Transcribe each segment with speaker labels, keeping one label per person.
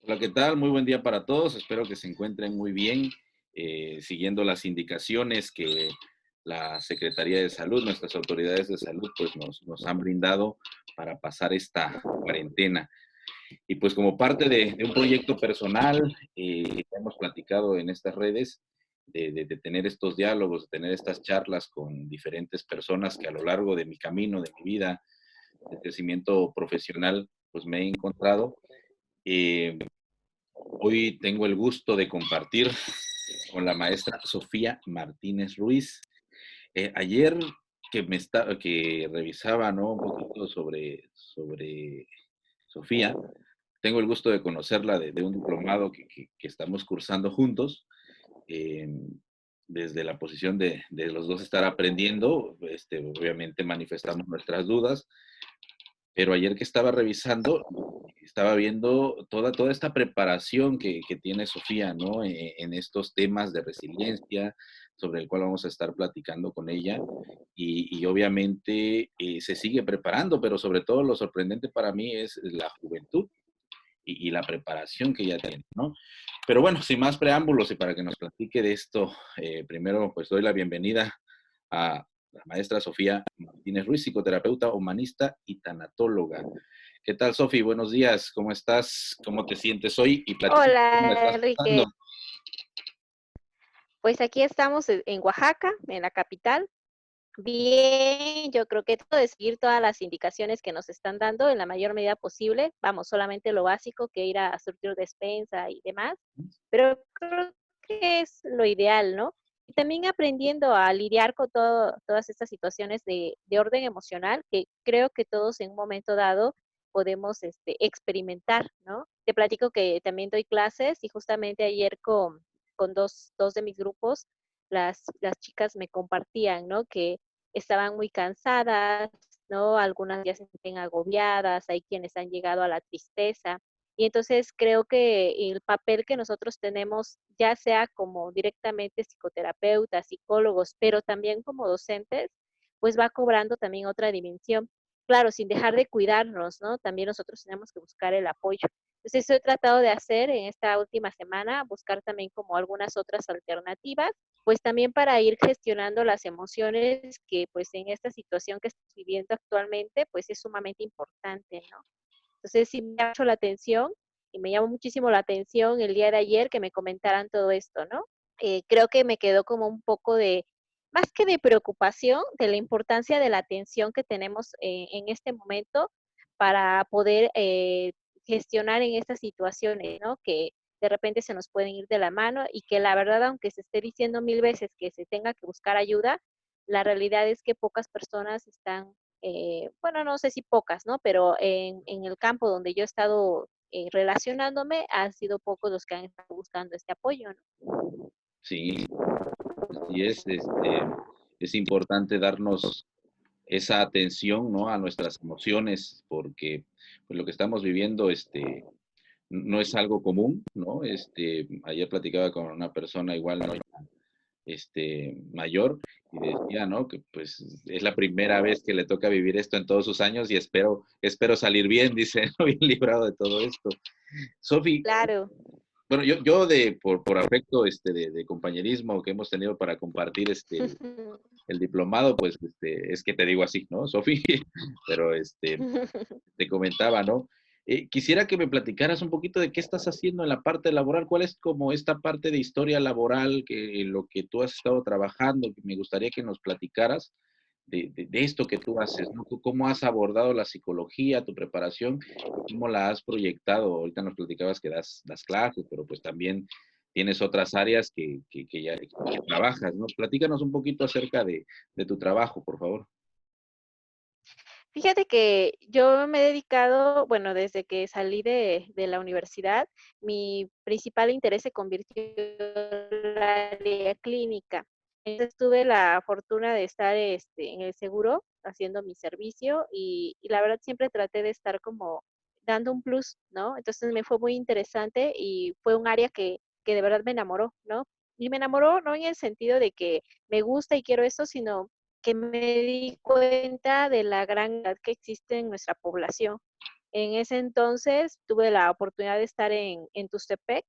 Speaker 1: Hola, ¿qué tal? Muy buen día para todos. Espero que se encuentren muy bien, siguiendo las indicaciones que la Secretaría de Salud, nuestras autoridades de salud, pues nos han brindado para pasar esta cuarentena. Y pues como parte de un proyecto personal, hemos platicado en estas redes de tener estos diálogos, de tener estas charlas con diferentes personas que a lo largo de mi camino, de mi vida, de crecimiento profesional, pues me he encontrado. Eh, Hoy tengo el gusto de compartir con la maestra Sofía Martínez Ruiz. Ayer que revisaba, ¿no? Un poquito sobre Sofía, tengo el gusto de conocerla de un diplomado que estamos cursando juntos. eh, Desde la posición de los dos estar aprendiendo, obviamente manifestamos nuestras dudas, pero ayer que estaba revisando, estaba viendo toda esta preparación que tiene Sofía, ¿no? En estos temas de resiliencia, sobre el cual vamos a estar platicando con ella. Y obviamente se sigue preparando, pero sobre todo lo sorprendente para mí es la juventud y la preparación que ella tiene, ¿no? Pero bueno, sin más preámbulos y para que nos platique de esto, primero pues doy la bienvenida a la maestra Sofía Martínez Ruiz, psicoterapeuta, humanista y tanatóloga. ¿Qué tal, Sofi? Buenos días, ¿cómo estás? ¿Cómo te sientes hoy? Y platícame cómo la
Speaker 2: Hola,
Speaker 1: estás
Speaker 2: Enrique.
Speaker 1: pasando.
Speaker 2: Pues aquí estamos en Oaxaca, en la capital. Bien, yo creo que todo de seguir todas las indicaciones que nos están dando en la mayor medida posible. Vamos, solamente lo básico que ir a surtir despensa y demás, pero creo que es lo ideal, ¿no? Y también aprendiendo a lidiar con todas estas situaciones de orden emocional que creo que todos en un momento dado podemos experimentar, ¿no? Te platico que también doy clases y justamente ayer con dos de mis grupos, las chicas me compartían, ¿no? Que estaban muy cansadas, ¿no? Algunas ya se sienten agobiadas, hay quienes han llegado a la tristeza. Y entonces creo que el papel que nosotros tenemos, ya sea como directamente psicoterapeutas, psicólogos, pero también como docentes, pues va cobrando también otra dimensión. Claro, sin dejar de cuidarnos, ¿no? También nosotros tenemos que buscar el apoyo. Entonces, eso he tratado de hacer en esta última semana, buscar también como algunas otras alternativas, pues también para ir gestionando las emociones que pues en esta situación que estamos viviendo actualmente, pues es sumamente importante, ¿no? Entonces sí me ha hecho la atención y me llamó muchísimo la atención el día de ayer que me comentaran todo esto, ¿no? Creo que me quedó como un poco de, más que de preocupación, de la importancia de la atención que tenemos en este momento para poder gestionar en estas situaciones, ¿no? Que de repente se nos pueden ir de la mano y que la verdad, aunque se esté diciendo mil veces que se tenga que buscar ayuda, la realidad es que pocas personas están, bueno, no sé si pocas, ¿no? Pero en el campo donde yo he estado relacionándome, han sido pocos los que han estado buscando este apoyo, ¿no?
Speaker 1: Sí, así es importante darnos esa atención, ¿no? A nuestras emociones, porque pues, lo que estamos viviendo, no es algo común, ¿no? Ayer platicaba con una persona igual, ¿no? Mayor y decía, ¿no? Que pues es la primera vez que le toca vivir esto en todos sus años y espero salir bien, dice, ¿no? Bien librado de todo esto. Sofi,
Speaker 2: Claro.
Speaker 1: bueno, yo por afecto, de compañerismo que hemos tenido para compartir, el diplomado, pues, es que te digo así, ¿no? Sofi, pero, te comentaba, ¿no? Quisiera que me platicaras un poquito de qué estás haciendo en la parte laboral, cuál es como esta parte de historia laboral, que lo que tú has estado trabajando, que me gustaría que nos platicaras de esto que tú haces, ¿no? ¿Cómo has abordado la psicología, tu preparación, y cómo la has proyectado? Ahorita nos platicabas que das clases, pero pues también tienes otras áreas que ya que trabajas, ¿no? Platícanos un poquito acerca de tu trabajo, por favor.
Speaker 2: Fíjate que yo me he dedicado, bueno, desde que salí de la universidad, mi principal interés se convirtió en la área clínica. Entonces tuve la fortuna de estar en el seguro haciendo mi servicio y la verdad siempre traté de estar como dando un plus, ¿no? Entonces me fue muy interesante y fue un área que de verdad me enamoró, ¿no? Y me enamoró no en el sentido de que me gusta y quiero eso, sino que me di cuenta de la gran edad que existe en nuestra población. En ese entonces tuve la oportunidad de estar en Tustepec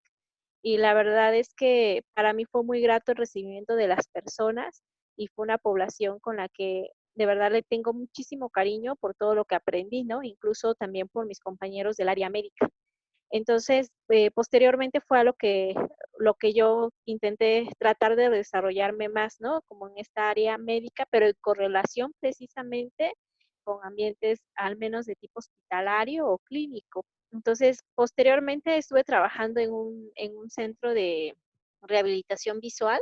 Speaker 2: y la verdad es que para mí fue muy grato el recibimiento de las personas y fue una población con la que de verdad le tengo muchísimo cariño por todo lo que aprendí, ¿no? Incluso también por mis compañeros del área médica. Entonces, posteriormente fue a lo que yo intenté tratar de desarrollarme más, ¿no? Como en esta área médica, pero en correlación precisamente con ambientes al menos de tipo hospitalario o clínico. Entonces, posteriormente estuve trabajando en un centro de rehabilitación visual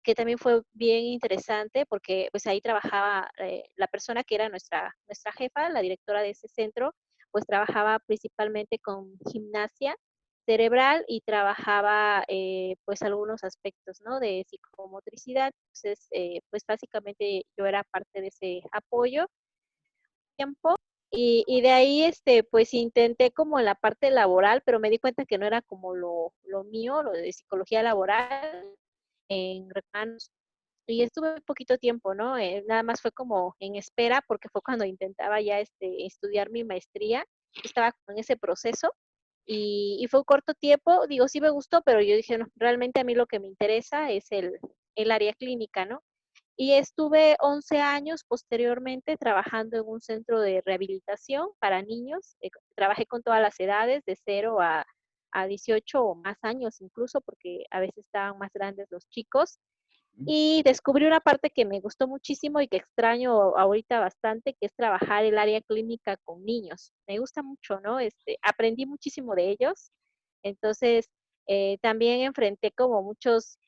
Speaker 2: que también fue bien interesante porque pues ahí trabajaba la persona que era nuestra jefa, la directora de ese centro, pues trabajaba principalmente con gimnasia cerebral y trabajaba pues algunos aspectos, ¿no? De psicomotricidad. Entonces, pues básicamente yo era parte de ese apoyo tiempo y de ahí, pues intenté como en la parte laboral, pero me di cuenta que no era como lo mío, lo de psicología laboral en recursos y estuve poquito tiempo, ¿no? Nada más fue como en espera, porque fue cuando intentaba ya estudiar mi maestría. Estaba en ese proceso y fue un corto tiempo. Digo, sí me gustó, pero yo dije, no, realmente a mí lo que me interesa es el área clínica, ¿no? Y estuve 11 años posteriormente trabajando en un centro de rehabilitación para niños. Trabajé con todas las edades, de 0 a 18 o más años incluso, porque a veces estaban más grandes los chicos y descubrí una parte que me gustó muchísimo y que extraño ahorita bastante, que es trabajar el área clínica con niños. Me gusta mucho, ¿no? Aprendí muchísimo de ellos. Entonces, también enfrenté como muchos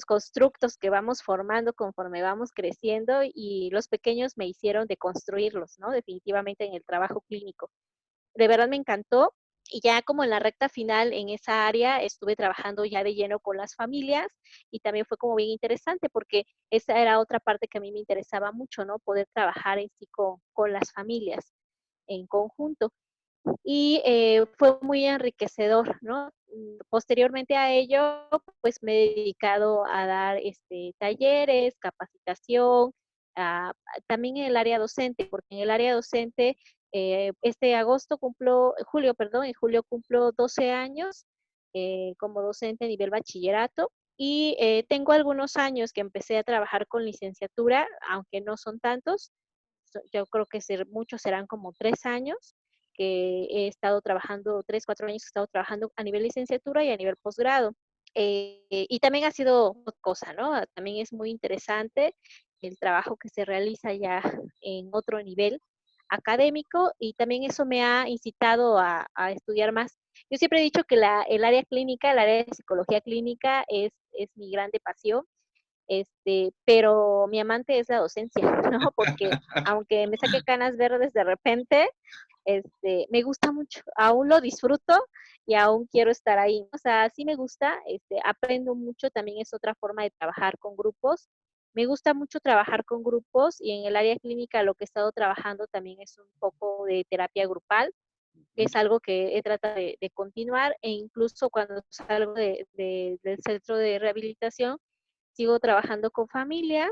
Speaker 2: constructos que vamos formando conforme vamos creciendo y los pequeños me hicieron de construirlos, ¿no? Definitivamente en el trabajo clínico. De verdad me encantó y ya como en la recta final en esa área estuve trabajando ya de lleno con las familias y también fue como bien interesante porque esa era otra parte que a mí me interesaba mucho, ¿no? Poder trabajar en sí con las familias en conjunto y fue muy enriquecedor, ¿no? Posteriormente a ello, pues me he dedicado a dar talleres, capacitación, también en el área docente, porque en el área docente, en julio cumplo 12 años como docente a nivel bachillerato y tengo algunos años que empecé a trabajar con licenciatura, aunque no son tantos, yo creo que muchos serán como 3 años que he estado trabajando, 3, 4 años que he estado trabajando a nivel licenciatura y a nivel posgrado. Y también ha sido otra cosa, ¿no? También es muy interesante el trabajo que se realiza ya en otro nivel académico y también eso me ha incitado a estudiar más. Yo siempre he dicho que el área clínica, el área de psicología clínica es mi grande pasión, pero mi amante es la docencia, ¿no? Porque aunque me saque canas verdes de repente, me gusta mucho, aún lo disfruto y aún quiero estar ahí. O sea, sí me gusta, aprendo mucho, también es otra forma de trabajar con grupos. Me gusta mucho trabajar con grupos y en el área clínica lo que he estado trabajando también es un poco de terapia grupal, que es algo que he tratado de continuar e incluso cuando salgo del centro de rehabilitación, sigo trabajando con familias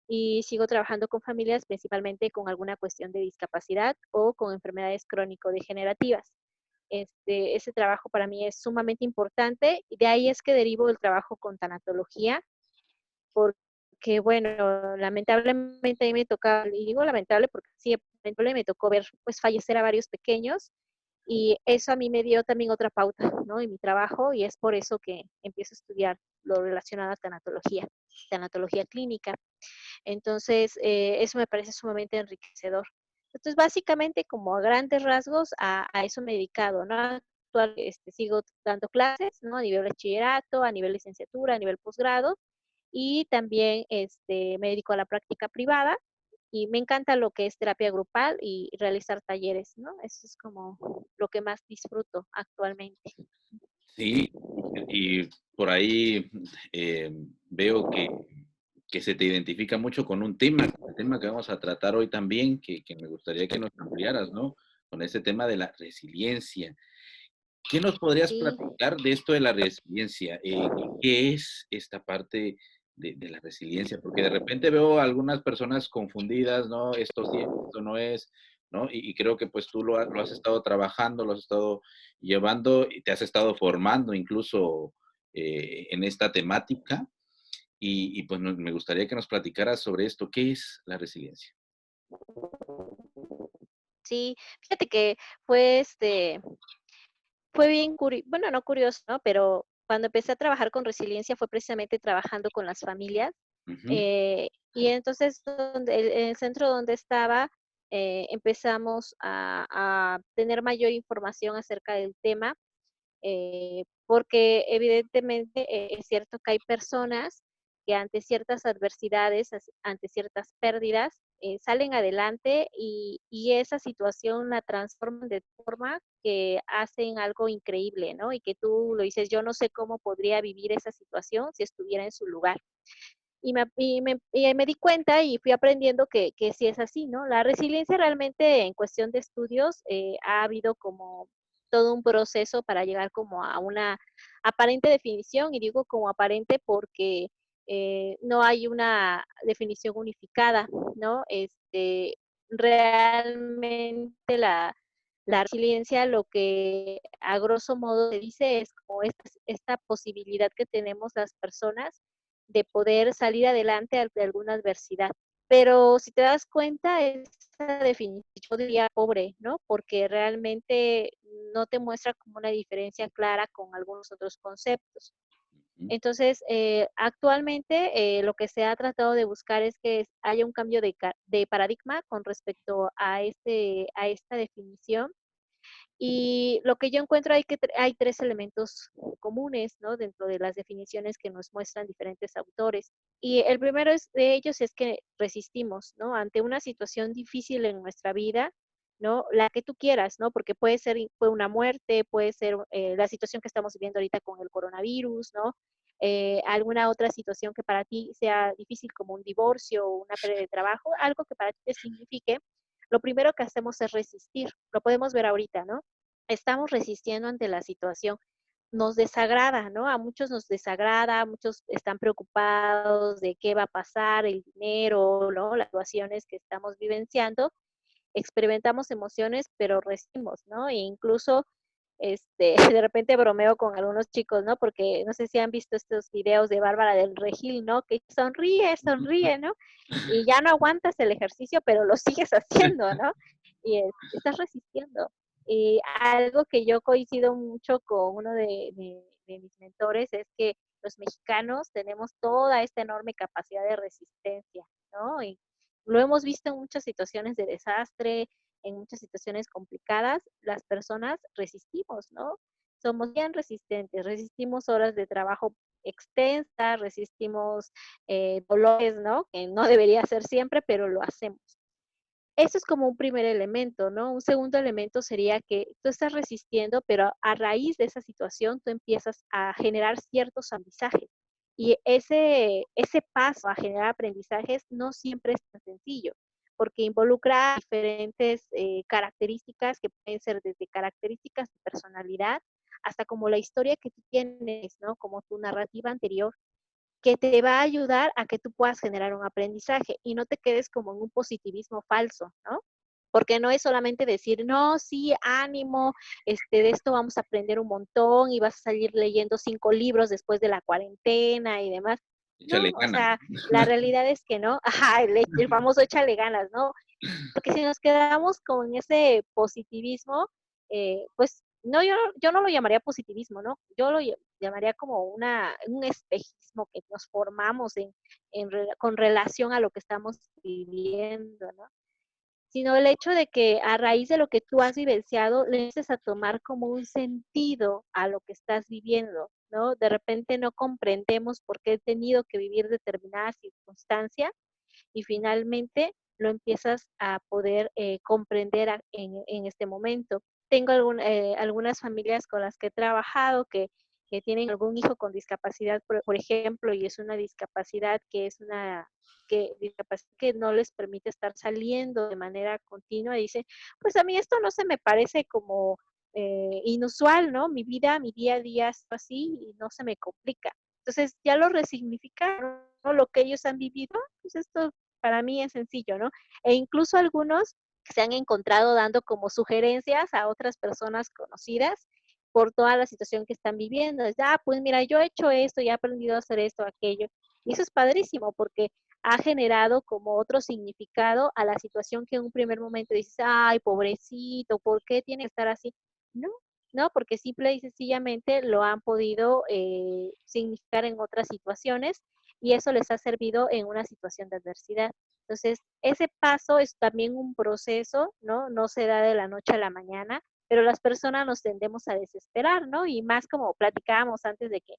Speaker 2: y sigo trabajando con familias principalmente con alguna cuestión de discapacidad o con enfermedades crónico-degenerativas. Ese trabajo para mí es sumamente importante y de ahí es que derivo el trabajo con tanatología, porque bueno, lamentablemente a mí me tocaba, y digo lamentable porque sí, lamentablemente me tocó ver pues fallecer a varios pequeños y eso a mí me dio también otra pauta, ¿no? En mi trabajo y es por eso que empiezo a estudiar lo relacionado a tanatología clínica. Entonces, eso me parece sumamente enriquecedor. Entonces, básicamente, como a grandes rasgos, a eso me he dedicado, ¿no? Actual, sigo dando clases, ¿no? A nivel bachillerato, a nivel licenciatura, a nivel posgrado, y también me dedico a la práctica privada y me encanta lo que es terapia grupal y realizar talleres, ¿no? Eso es como lo que más disfruto actualmente.
Speaker 1: Sí, y por ahí veo que se te identifica mucho con un tema, el tema que vamos a tratar hoy también, que me gustaría que nos ampliaras, ¿no? Con ese tema de la resiliencia. ¿Qué nos podrías
Speaker 2: Sí,
Speaker 1: platicar de esto de la resiliencia? ¿Qué es esta parte de la resiliencia? Porque de repente veo a algunas personas confundidas, ¿no? Esto sí, esto no es. ¿no? Y creo que pues tú lo has estado trabajando, lo has estado llevando y te has estado formando incluso en esta temática. Pues me gustaría que nos platicaras sobre esto. ¿Qué es la resiliencia?
Speaker 2: Sí, fíjate que fue, fue bien bueno, no curioso, ¿no? Pero cuando empecé a trabajar con resiliencia fue precisamente trabajando con las familias,
Speaker 1: Ujú,
Speaker 2: y entonces en el centro donde estaba, empezamos a tener mayor información acerca del tema, porque evidentemente es cierto que hay personas que ante ciertas adversidades, ante ciertas pérdidas, salen adelante y esa situación la transforman de forma que hacen algo increíble, ¿no? Y que tú lo dices, yo no sé cómo podría vivir esa situación si estuviera en su lugar. Y me di cuenta y fui aprendiendo que sí es así, ¿no? La resiliencia realmente en cuestión de estudios, ha habido como todo un proceso para llegar como a una aparente definición, y digo como aparente porque, no hay una definición unificada, ¿no? Realmente la resiliencia lo que a grosso modo se dice es como esta posibilidad que tenemos las personas de poder salir adelante ante alguna adversidad. Pero si te das cuenta, esa definición yo diría pobre, ¿no? Porque realmente no te muestra como una diferencia clara con algunos otros conceptos.
Speaker 1: ujú.
Speaker 2: Entonces, actualmente lo que se ha tratado de buscar es que haya un cambio de paradigma con respecto a esta definición, y lo que yo encuentro hay 3 elementos comunes, ¿no? Dentro de las definiciones que nos muestran diferentes autores. Y el primero de ellos es que resistimos, ¿no? Ante una situación difícil en nuestra vida, ¿no? La que tú quieras, ¿no? Porque fue una muerte, puede ser la situación que estamos viviendo ahorita con el coronavirus, ¿no? Alguna otra situación que para ti sea difícil como un divorcio o una pérdida de trabajo, algo que para ti te signifique, lo primero que hacemos es resistir. Lo podemos ver ahorita, ¿no? Estamos resistiendo ante la situación. Nos desagrada, ¿no? A muchos nos desagrada, muchos están preocupados de qué va a pasar, el dinero, ¿no? Las situaciones que estamos vivenciando, experimentamos emociones, pero resistimos, ¿no? E incluso, de repente bromeo con algunos chicos, ¿no? Porque no sé si han visto estos videos de Bárbara del Regil, ¿no? Que sonríe, sonríe, ¿no? Y ya no aguantas el ejercicio, pero lo sigues haciendo, ¿no? Y estás resistiendo. Y algo que yo coincido mucho con uno de mis mentores es que los mexicanos tenemos toda esta enorme capacidad de resistencia, ¿no? Y lo hemos visto en muchas situaciones de desastre, en muchas situaciones complicadas, las personas resistimos, ¿no? Somos bien resistentes, resistimos horas de trabajo extensas, resistimos dolores, ¿no? Que no debería ser siempre, pero lo hacemos. Eso es como un primer elemento, ¿no? Un segundo elemento sería que tú estás resistiendo, pero a raíz de esa situación tú empiezas a generar ciertos aprendizajes. Y ese paso a generar aprendizajes no siempre es tan sencillo, porque involucra diferentes características que pueden ser desde características de personalidad hasta como la historia que tú tienes, ¿no? Como tu narrativa anterior que te va a ayudar a que tú puedas generar un aprendizaje y no te quedes como en un positivismo falso, ¿no? Porque no es solamente decir, no, sí, ánimo, de esto vamos a aprender un montón y vas a salir leyendo 5 libros después de la cuarentena y demás.
Speaker 1: Échale
Speaker 2: No, o
Speaker 1: ganas.
Speaker 2: sea, la realidad es que no, ajá, el famoso échale ganas, ¿no? Porque si nos quedamos con ese positivismo, pues no, yo no lo llamaría positivismo, ¿no? Yo lo llamaría como un espejismo que nos formamos con relación a lo que estamos viviendo, ¿no? Sino el hecho de que a raíz de lo que tú has vivenciado, le empieces a tomar como un sentido a lo que estás viviendo, ¿no? De repente no comprendemos por qué he tenido que vivir determinada circunstancia y finalmente lo empiezas a poder comprender en este momento. Tengo algunas familias con las que he trabajado que tienen algún hijo con discapacidad, por ejemplo, y es una discapacidad discapacidad que no les permite estar saliendo de manera continua. Y dice, pues a mí esto no se me parece como inusual, ¿no? Mi vida, mi día a día es así y no se me complica. Entonces ya lo resignificaron, ¿no? Lo que ellos han vivido, pues esto para mí es sencillo, ¿no? E incluso algunos se han encontrado dando como sugerencias a otras personas conocidas por toda la situación que están viviendo. Es, pues mira, yo he hecho esto, ya he aprendido a hacer esto, aquello. Y eso es padrísimo porque ha generado como otro significado a la situación que en un primer momento dices, ay, pobrecito, ¿por qué tiene que estar así? No, no, porque simple y sencillamente lo han podido significar en otras situaciones y eso les ha servido en una situación de adversidad. Entonces, ese paso es también un proceso, ¿no? No se da de la noche a la mañana, pero las personas nos tendemos a desesperar, ¿no? Y más como platicábamos antes de que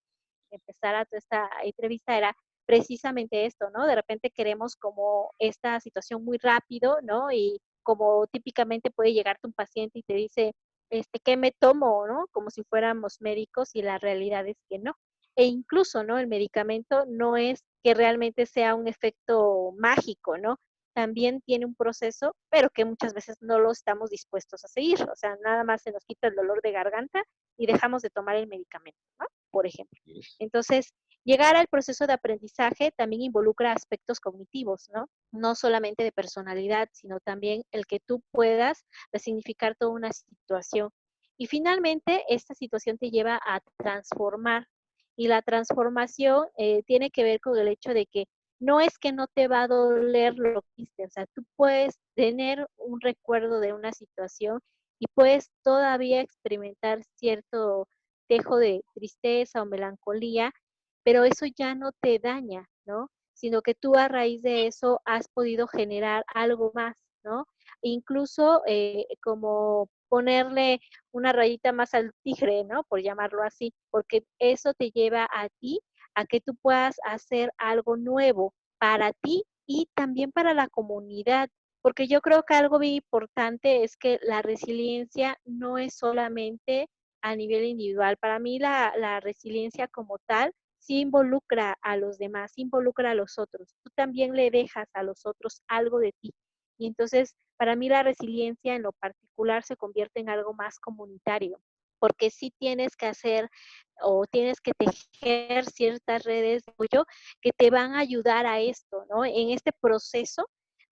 Speaker 2: empezara toda esta entrevista, era precisamente esto, ¿no? De repente queremos como esta situación muy rápido, ¿no? Y como típicamente puede llegarte un paciente y te dice, ¿qué me tomo, no? Como si fuéramos médicos y la realidad es que no. E incluso, ¿no? El medicamento no es que realmente sea un efecto mágico, ¿no? También tiene un proceso, pero que muchas veces no lo estamos dispuestos a seguir. O sea, nada más se nos quita el dolor de garganta y dejamos de tomar el medicamento, ¿no? Por ejemplo.
Speaker 1: Yes.
Speaker 2: Entonces, llegar al proceso de aprendizaje también involucra aspectos cognitivos, ¿no? No solamente de personalidad, sino también el que tú puedas resignificar toda una situación. Y finalmente, esta situación te lleva a transformar. Y la transformación tiene que ver con el hecho de que no es que no te va a doler lo que hiciste, o sea, tú puedes tener un recuerdo de una situación y puedes todavía experimentar cierto dejo de tristeza o melancolía, pero eso ya no te daña, ¿no? Sino que tú a raíz de eso has podido generar algo más, ¿no? Incluso como ponerle una rayita más al tigre, ¿no? Por llamarlo así, porque eso te lleva a ti a que tú puedas hacer algo nuevo para ti y también para la comunidad, porque yo creo que algo bien importante es que la resiliencia no es solamente a nivel individual. Para mí la resiliencia como tal sí involucra a los demás, involucra a los otros. Tú también le dejas a los otros algo de ti. Y entonces, para mí la resiliencia en lo particular se convierte en algo más comunitario, porque sí tienes que hacer o tienes que tejer ciertas redes de apoyo que te van a ayudar a esto, ¿no? En este proceso,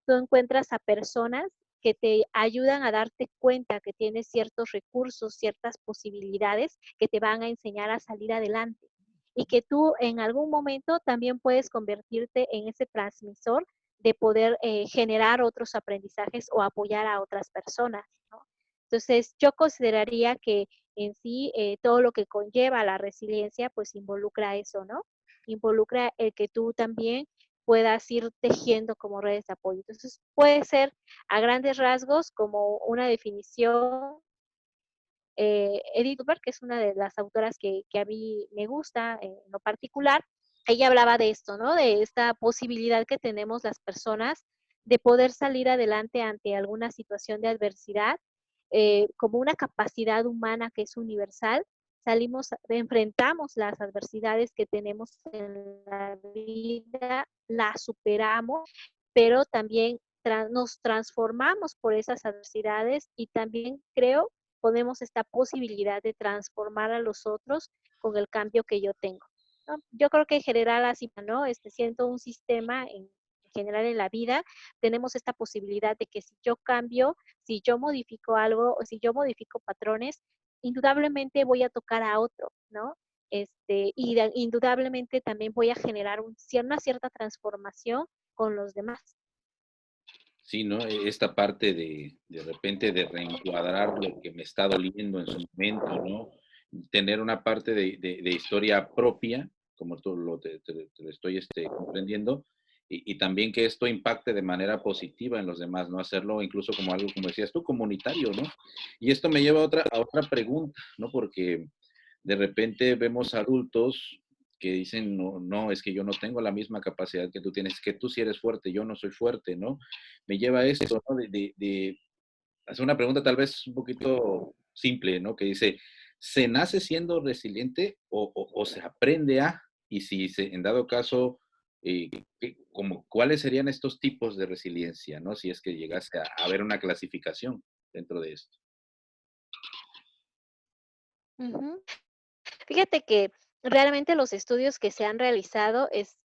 Speaker 2: tú encuentras a personas que te ayudan a darte cuenta que tienes ciertos recursos, ciertas posibilidades que te van a enseñar a salir adelante y que tú en algún momento también puedes convertirte en ese transmisor de poder generar otros aprendizajes o apoyar a otras personas, ¿no? Entonces, yo consideraría que en sí todo lo que conlleva la resiliencia, pues involucra eso, ¿no? Involucra el que tú también puedas ir tejiendo como redes de apoyo. Entonces, puede ser a grandes rasgos como una definición. Edith Butler, que es una de las autoras que a mí me gusta en lo particular, ella hablaba de esto, ¿no? De esta posibilidad que tenemos las personas de poder salir adelante ante alguna situación de adversidad, como una capacidad humana que es universal. Salimos, enfrentamos las adversidades que tenemos en la vida, las superamos, pero también nos transformamos por esas adversidades y también creo ponemos esta posibilidad de transformar a los otros con el cambio que yo tengo, ¿no? Yo creo que en general así, ¿no? Siento un sistema en general en la vida, tenemos esta posibilidad de que si yo cambio, si yo modifico algo o si yo modifico patrones, indudablemente voy a tocar a otro, ¿no? Indudablemente también voy a generar una cierta transformación con los demás.
Speaker 1: Sí, ¿no? Esta parte de repente de reencuadrar lo que me está doliendo en su momento, ¿no? Tener una parte de historia propia, como tú te lo estoy comprendiendo, y también que esto impacte de manera positiva en los demás, ¿no? Hacerlo incluso como algo, como decías tú, comunitario, ¿no? Y esto me lleva a otra pregunta, ¿no? Porque de repente vemos adultos que dicen, no, no, es que yo no tengo la misma capacidad que tú tienes, que tú sí eres fuerte, yo no soy fuerte, ¿no? Me lleva a esto, ¿no? De hacer una pregunta tal vez un poquito simple, ¿no? Que dice, ¿se nace siendo resiliente o se aprende a? Y si en dado caso, eh, como, ¿cuáles serían estos tipos de resiliencia, ¿no? Si es que llegase a haber una clasificación dentro de esto.
Speaker 2: Ujú. Fíjate que realmente los estudios que se han realizado es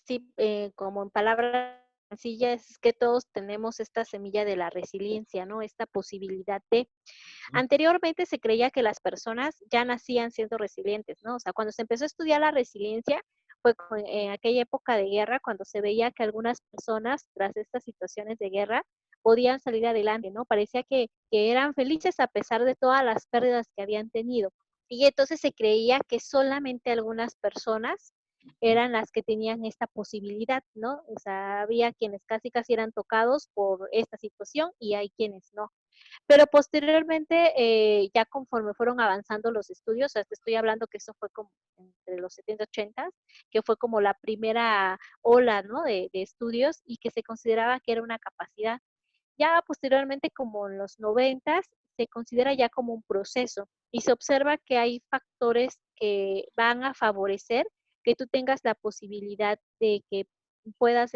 Speaker 2: sí, como en palabras sencilla es que todos tenemos esta semilla de la resiliencia, ¿no? Esta posibilidad de anteriormente se creía que las personas ya nacían siendo resilientes, ¿no? O sea, cuando se empezó a estudiar la resiliencia fue en aquella época de guerra cuando se veía que algunas personas tras estas situaciones de guerra podían salir adelante, ¿no? Parecía que eran felices a pesar de todas las pérdidas que habían tenido. Y entonces se creía que solamente algunas personas eran las que tenían esta posibilidad, ¿no? O sea, había quienes casi casi eran tocados por esta situación y hay quienes no. Pero posteriormente, ya conforme fueron avanzando los estudios, o sea, te estoy hablando que eso fue como entre los 70, 80, que fue como la primera ola, ¿no? De estudios y que se consideraba que era una capacidad. Ya posteriormente, como en los 90, se considera ya como un proceso y se observa que hay factores que van a favorecer que tú tengas la posibilidad de que puedas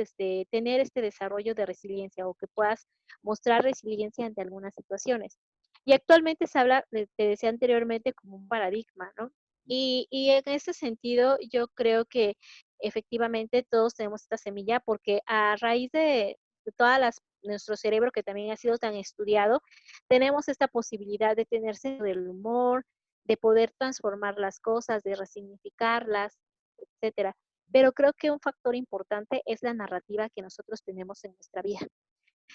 Speaker 2: tener este desarrollo de resiliencia o que puedas mostrar resiliencia ante algunas situaciones. Y actualmente se habla, te decía anteriormente, como un paradigma, ¿no? Y en ese sentido, yo creo que efectivamente todos tenemos esta semilla porque a raíz de todas las nuestro cerebro que también ha sido tan estudiado, tenemos esta posibilidad de tener sentido del humor, de poder transformar las cosas, de resignificarlas, etcétera. Pero creo que un factor importante es la narrativa que nosotros tenemos en nuestra vida.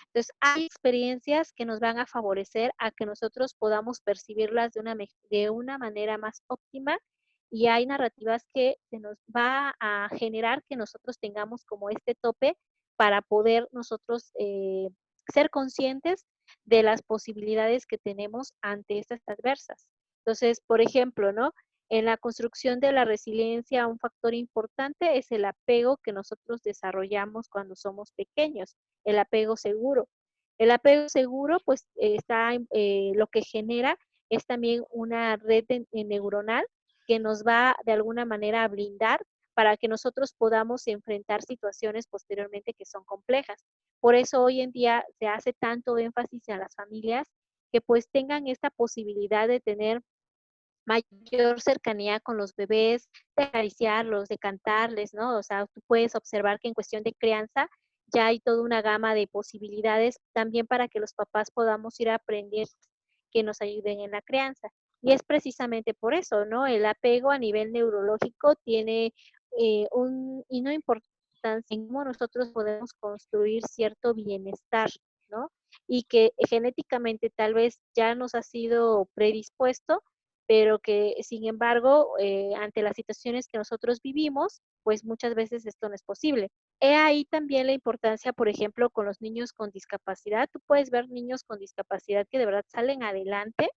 Speaker 2: Entonces, hay experiencias que nos van a favorecer a que nosotros podamos percibirlas de una manera más óptima y hay narrativas que se nos va a generar que nosotros tengamos como este tope para poder nosotros ser conscientes de las posibilidades que tenemos ante estas adversas. Entonces, por ejemplo, ¿no? En la construcción de la resiliencia, un factor importante es el apego que nosotros desarrollamos cuando somos pequeños, el apego seguro. El apego seguro, pues, lo que genera es también una red neuronal que nos va de alguna manera a blindar para que nosotros podamos enfrentar situaciones posteriormente que son complejas. Por eso hoy en día se hace tanto énfasis a las familias que pues tengan esta posibilidad de tener mayor cercanía con los bebés, de acariciarlos, de cantarles, ¿no? O sea, tú puedes observar que en cuestión de crianza ya hay toda una gama de posibilidades también para que los papás podamos ir aprendiendo que nos ayuden en la crianza. Y es precisamente por eso, ¿no? El apego a nivel neurológico tiene y no importancia en cómo nosotros podemos construir cierto bienestar, ¿no? Y que genéticamente tal vez ya nos ha sido predispuesto, pero que sin embargo, ante las situaciones que nosotros vivimos, pues muchas veces esto no es posible. He ahí también la importancia, por ejemplo, con los niños con discapacidad. Tú puedes ver niños con discapacidad que de verdad salen adelante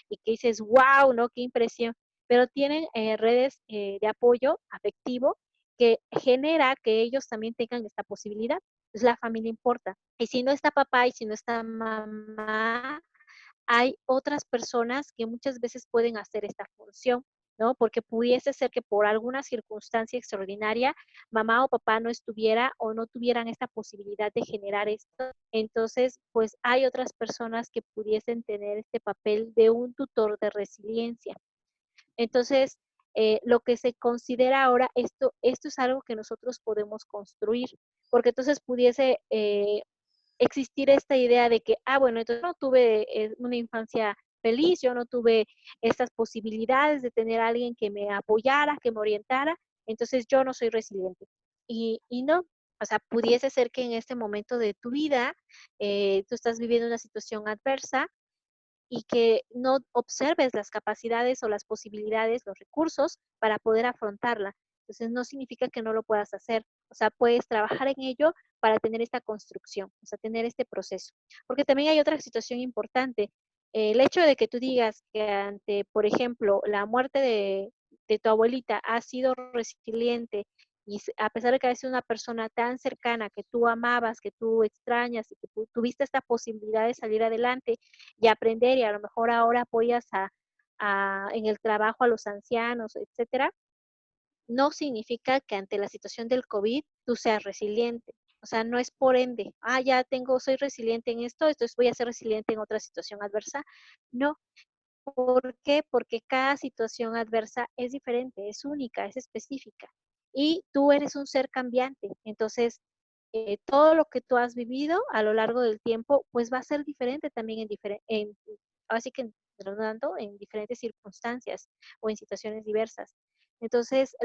Speaker 2: y que dices, wow, ¿no? Qué impresión. Pero tienen redes de apoyo afectivo que genera que ellos también tengan esta posibilidad. Entonces la familia importa. Y si no está papá y si no está mamá, hay otras personas que muchas veces pueden hacer esta función, ¿no? Porque pudiese ser que por alguna circunstancia extraordinaria mamá o papá no estuviera o no tuvieran esta posibilidad de generar esto. Entonces, pues hay otras personas que pudiesen tener este papel de un tutor de resiliencia. Entonces, lo que se considera ahora, esto es algo que nosotros podemos construir, porque entonces pudiese existir esta idea de que, bueno, entonces no tuve una infancia feliz, yo no tuve estas posibilidades de tener a alguien que me apoyara, que me orientara, entonces yo no soy resiliente. Y no, o sea, pudiese ser que en este momento de tu vida tú estás viviendo una situación adversa y que no observes las capacidades o las posibilidades, los recursos para poder afrontarla. Entonces, no significa que no lo puedas hacer. O sea, puedes trabajar en ello para tener esta construcción, o sea, tener este proceso. Porque también hay otra situación importante. El hecho de que tú digas que ante, por ejemplo, la muerte de tu abuelita has sido resiliente y a pesar de que ha sido una persona tan cercana que tú amabas, que tú extrañas y que tú tuviste esta posibilidad de salir adelante, y aprender y a lo mejor ahora apoyas en el trabajo a los ancianos, etcétera, no significa que ante la situación del COVID tú seas resiliente. O sea, no es por ende, ya soy resiliente en esto, entonces voy a ser resiliente en otra situación adversa. No. ¿Por qué? Porque cada situación adversa es diferente, es única, es específica. Y tú eres un ser cambiante. Entonces, todo lo que tú has vivido a lo largo del tiempo, pues va a ser diferente también así que redundando, en diferentes circunstancias o en situaciones diversas. Entonces,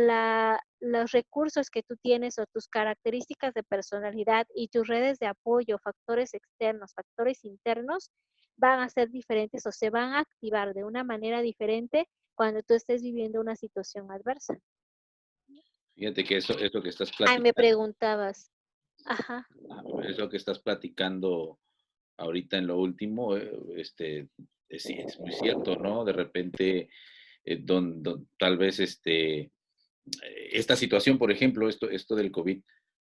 Speaker 2: los recursos que tú tienes o tus características de personalidad y tus redes de apoyo, factores externos, factores internos, van a ser diferentes o se van a activar de una manera diferente cuando tú estés viviendo una situación adversa.
Speaker 1: Fíjate que eso que estás
Speaker 2: Ay, me
Speaker 1: platicando,
Speaker 2: preguntabas. Ajá.
Speaker 1: eso que estás platicando ahorita en lo último, sí, es muy cierto, ¿no? De repente, tal vez esta situación, por ejemplo, esto del COVID,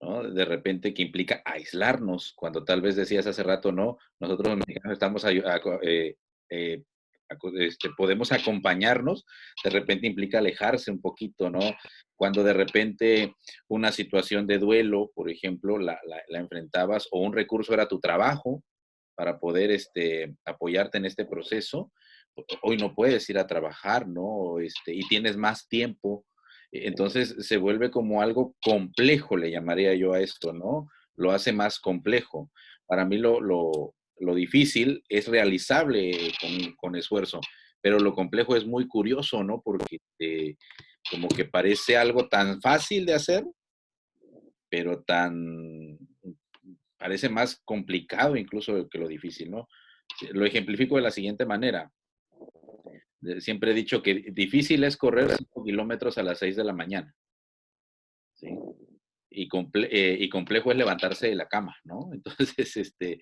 Speaker 1: ¿no? De repente que implica aislarnos, cuando tal vez decías hace rato, ¿no? Nosotros los mexicanos estamos eh, podemos acompañarnos, de repente implica alejarse un poquito, ¿no? Cuando de repente una situación de duelo, por ejemplo, la enfrentabas o un recurso era tu trabajo para poder apoyarte en este proceso, hoy no puedes ir a trabajar, ¿no? Y tienes más tiempo, entonces se vuelve como algo complejo, le llamaría yo a esto, ¿no? Lo hace más complejo. Para mí lo difícil es realizable con esfuerzo, pero lo complejo es muy curioso, ¿no? Porque como que parece algo tan fácil de hacer, pero parece más complicado incluso que lo difícil, ¿no? Lo ejemplifico de la siguiente manera. Siempre he dicho que difícil es correr 5 kilómetros a las 6 de la mañana, ¿sí? Y complejo es levantarse de la cama, ¿no? Entonces, de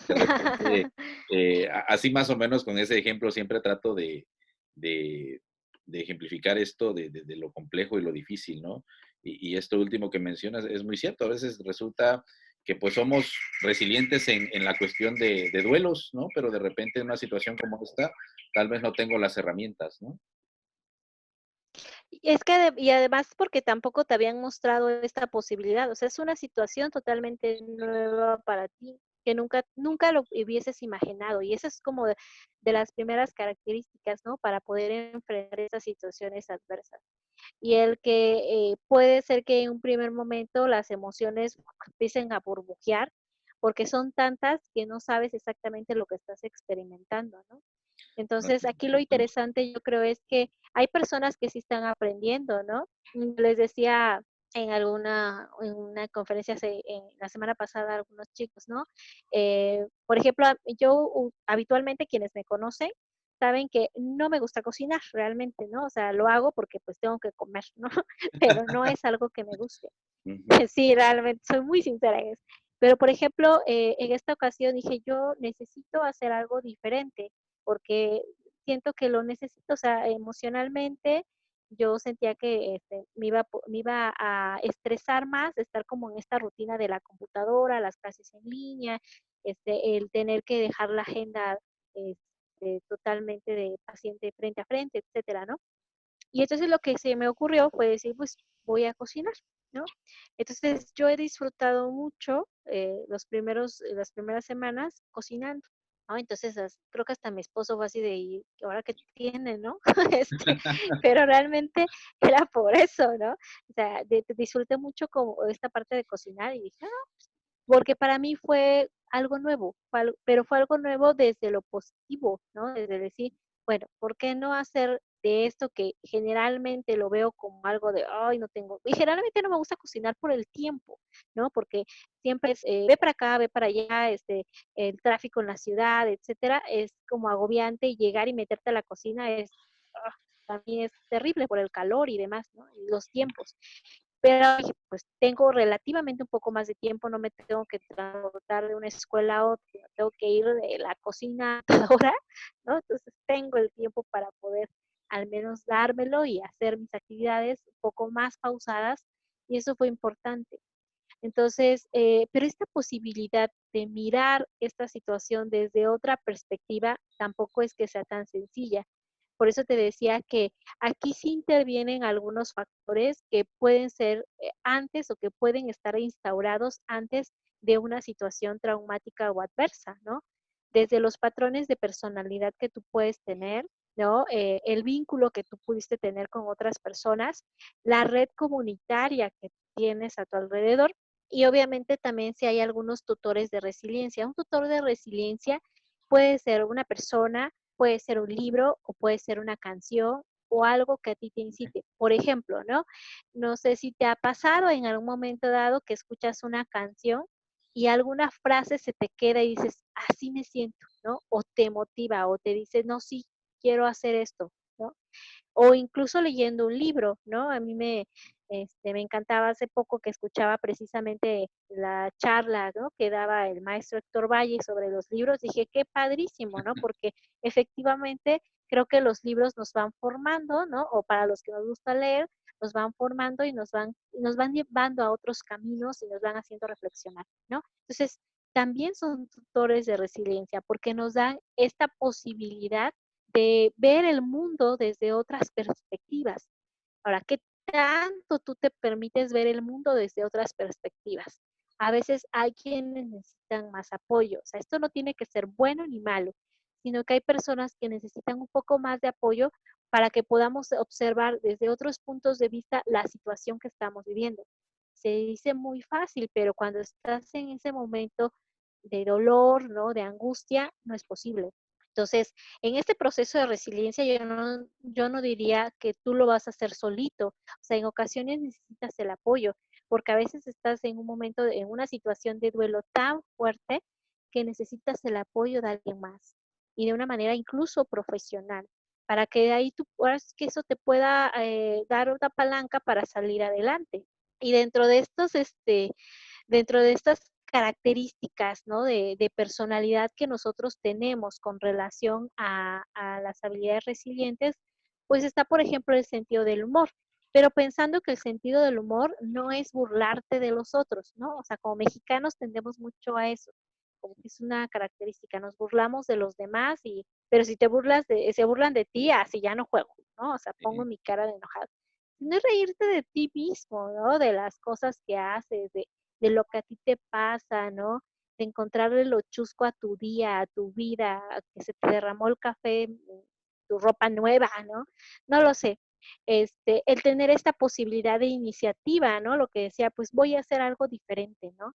Speaker 1: repente, así más o menos con ese ejemplo siempre trato de, de ejemplificar esto de lo complejo y lo difícil, ¿no? Y esto último que mencionas es muy cierto. A veces resulta que pues somos resilientes en la cuestión de duelos, ¿no? Pero de repente en una situación como esta, tal vez no tengo las herramientas, ¿no?
Speaker 2: Y es que y además porque tampoco te habían mostrado esta posibilidad, o sea, es una situación totalmente nueva para ti, que nunca lo hubieses imaginado, y esa es como de las primeras características, ¿no? Para poder enfrentar estas situaciones adversas. Y el que puede ser que en un primer momento las emociones empiecen a burbujear, porque son tantas que no sabes exactamente lo que estás experimentando, ¿no? Entonces, aquí lo interesante yo creo es que hay personas que sí están aprendiendo, ¿no? Les decía en una conferencia en la semana pasada a algunos chicos, ¿no? Por ejemplo, habitualmente quienes me conocen saben que no me gusta cocinar realmente, ¿no? O sea, lo hago porque pues tengo que comer, ¿no? Pero no es algo que me guste.
Speaker 1: Ujú.
Speaker 2: Sí, realmente, soy muy sincera en eso. Pero, por ejemplo, en esta ocasión dije, yo necesito hacer algo diferente, porque siento que lo necesito, o sea, emocionalmente yo sentía que me iba a estresar más, estar como en esta rutina de la computadora, las clases en línea, el tener que dejar la agenda totalmente de paciente frente a frente, etcétera, ¿no? Y entonces lo que se me ocurrió fue decir, pues voy a cocinar, ¿no? Entonces yo he disfrutado mucho las primeras semanas cocinando, ¿no? Entonces creo que hasta mi esposo fue así de, ¿y ahora qué tiene, no? Pero realmente era por eso, ¿no? O sea, disfruté mucho como esta parte de cocinar y dije, porque para mí fue algo nuevo, pero fue algo nuevo desde lo positivo, ¿no? Desde decir, bueno, ¿por qué no hacer de esto que generalmente lo veo como algo de, ay, no tengo, y generalmente no me gusta cocinar por el tiempo, ¿no? Porque siempre es, ve para acá, ve para allá, el tráfico en la ciudad, etcétera, es como agobiante y llegar y meterte a la cocina también es terrible por el calor y demás, ¿no? Y los tiempos. Pero dije, pues tengo relativamente un poco más de tiempo, no me tengo que transportar de una escuela a otra, no tengo que ir de la cocina a toda hora, ¿no? Entonces tengo el tiempo para poder al menos dármelo y hacer mis actividades un poco más pausadas y eso fue importante. Entonces, pero esta posibilidad de mirar esta situación desde otra perspectiva tampoco es que sea tan sencilla. Por eso te decía que aquí sí intervienen algunos factores que pueden ser antes o que pueden estar instaurados antes de una situación traumática o adversa, ¿no? Desde los patrones de personalidad que tú puedes tener, ¿no? El vínculo que tú pudiste tener con otras personas, la red comunitaria que tienes a tu alrededor Y obviamente también si hay algunos tutores de resiliencia. Un tutor de resiliencia puede ser una persona, puede ser un libro o puede ser una canción o algo que a ti te incite. Por ejemplo, ¿no? No sé si te ha pasado en algún momento dado que escuchas una canción y alguna frase se te queda y dices, así me siento, ¿no? O te motiva o te dice, no, sí, quiero hacer esto, ¿no? O incluso leyendo un libro, ¿no? A mí me encantaba hace poco que escuchaba precisamente la charla, ¿no? Que daba el maestro Héctor Valle sobre los libros. Dije, qué padrísimo, ¿no? Porque efectivamente creo que los libros nos van formando, ¿no? O para los que nos gusta leer, nos van formando y nos van llevando a otros caminos y nos van haciendo reflexionar, ¿no? Entonces, también son tutores de resiliencia porque nos dan esta posibilidad de ver el mundo desde otras perspectivas. Ahora, ¿qué tanto tú te permites ver el mundo desde otras perspectivas? A veces hay quienes necesitan más apoyo. O sea, esto no tiene que ser bueno ni malo, sino que hay personas que necesitan un poco más de apoyo para que podamos observar desde otros puntos de vista la situación que estamos viviendo. Se dice muy fácil, pero cuando estás en ese momento de dolor, ¿no? De angustia, no es posible. Entonces, en este proceso de resiliencia, yo no diría que tú lo vas a hacer solito. O sea, en ocasiones necesitas el apoyo, porque a veces estás en un momento, en una situación de duelo tan fuerte que necesitas el apoyo de alguien más y de una manera incluso profesional, para que de ahí tú puedas, que eso te pueda dar una palanca para salir adelante. Y dentro de estas características, ¿no? De personalidad que nosotros tenemos con relación a las habilidades resilientes, pues está, por ejemplo, el sentido del humor. Pero pensando que el sentido del humor no es burlarte de los otros, ¿no? O sea, como mexicanos tendemos mucho a eso, como que es una característica, nos burlamos de los demás pero si se burlan de ti, así ya no juego, ¿no? O sea, pongo mi cara de enojado. No es reírte de ti mismo, ¿no? De las cosas que haces, de lo que a ti te pasa, ¿no? De encontrarle lo chusco a tu día, a tu vida, a que se te derramó el café, tu ropa nueva, ¿no? No lo sé. El tener esta posibilidad de iniciativa, ¿no? Lo que decía, pues voy a hacer algo diferente, ¿no?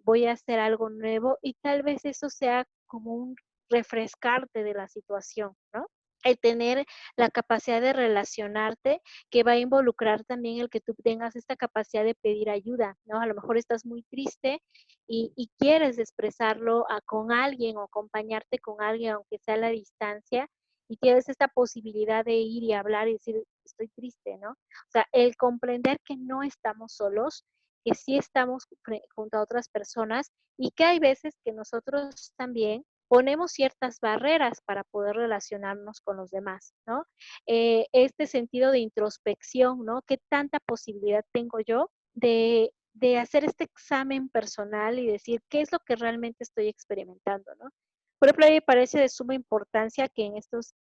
Speaker 2: Voy a hacer algo nuevo y tal vez eso sea como un refrescarte de la situación, ¿no? El tener la capacidad de relacionarte, que va a involucrar también el que tú tengas esta capacidad de pedir ayuda, ¿no? A lo mejor estás muy triste y quieres expresarlo con alguien o acompañarte con alguien, aunque sea a la distancia, y tienes esta posibilidad de ir y hablar y decir, estoy triste, ¿no? O sea, el comprender que no estamos solos, que sí estamos junto a otras personas y que hay veces que nosotros también ponemos ciertas barreras para poder relacionarnos con los demás, ¿no? Este sentido de introspección, ¿no? ¿Qué tanta posibilidad tengo yo de hacer este examen personal y decir qué es lo que realmente estoy experimentando, ¿no? Por ejemplo, a mí me parece de suma importancia que en estos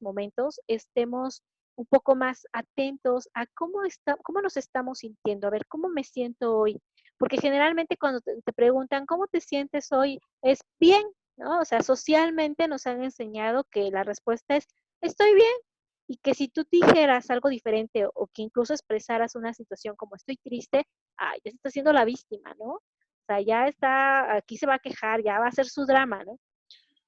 Speaker 2: momentos estemos un poco más atentos a cómo nos estamos sintiendo, a ver, cómo me siento hoy, porque generalmente cuando te preguntan cómo te sientes hoy, es bien, ¿no? O sea, socialmente nos han enseñado que la respuesta es estoy bien y que si tú dijeras algo diferente o que incluso expresaras una situación como estoy triste, ya se está haciendo la víctima, ¿no? O sea, ya está, aquí se va a quejar, ya va a hacer su drama, ¿no?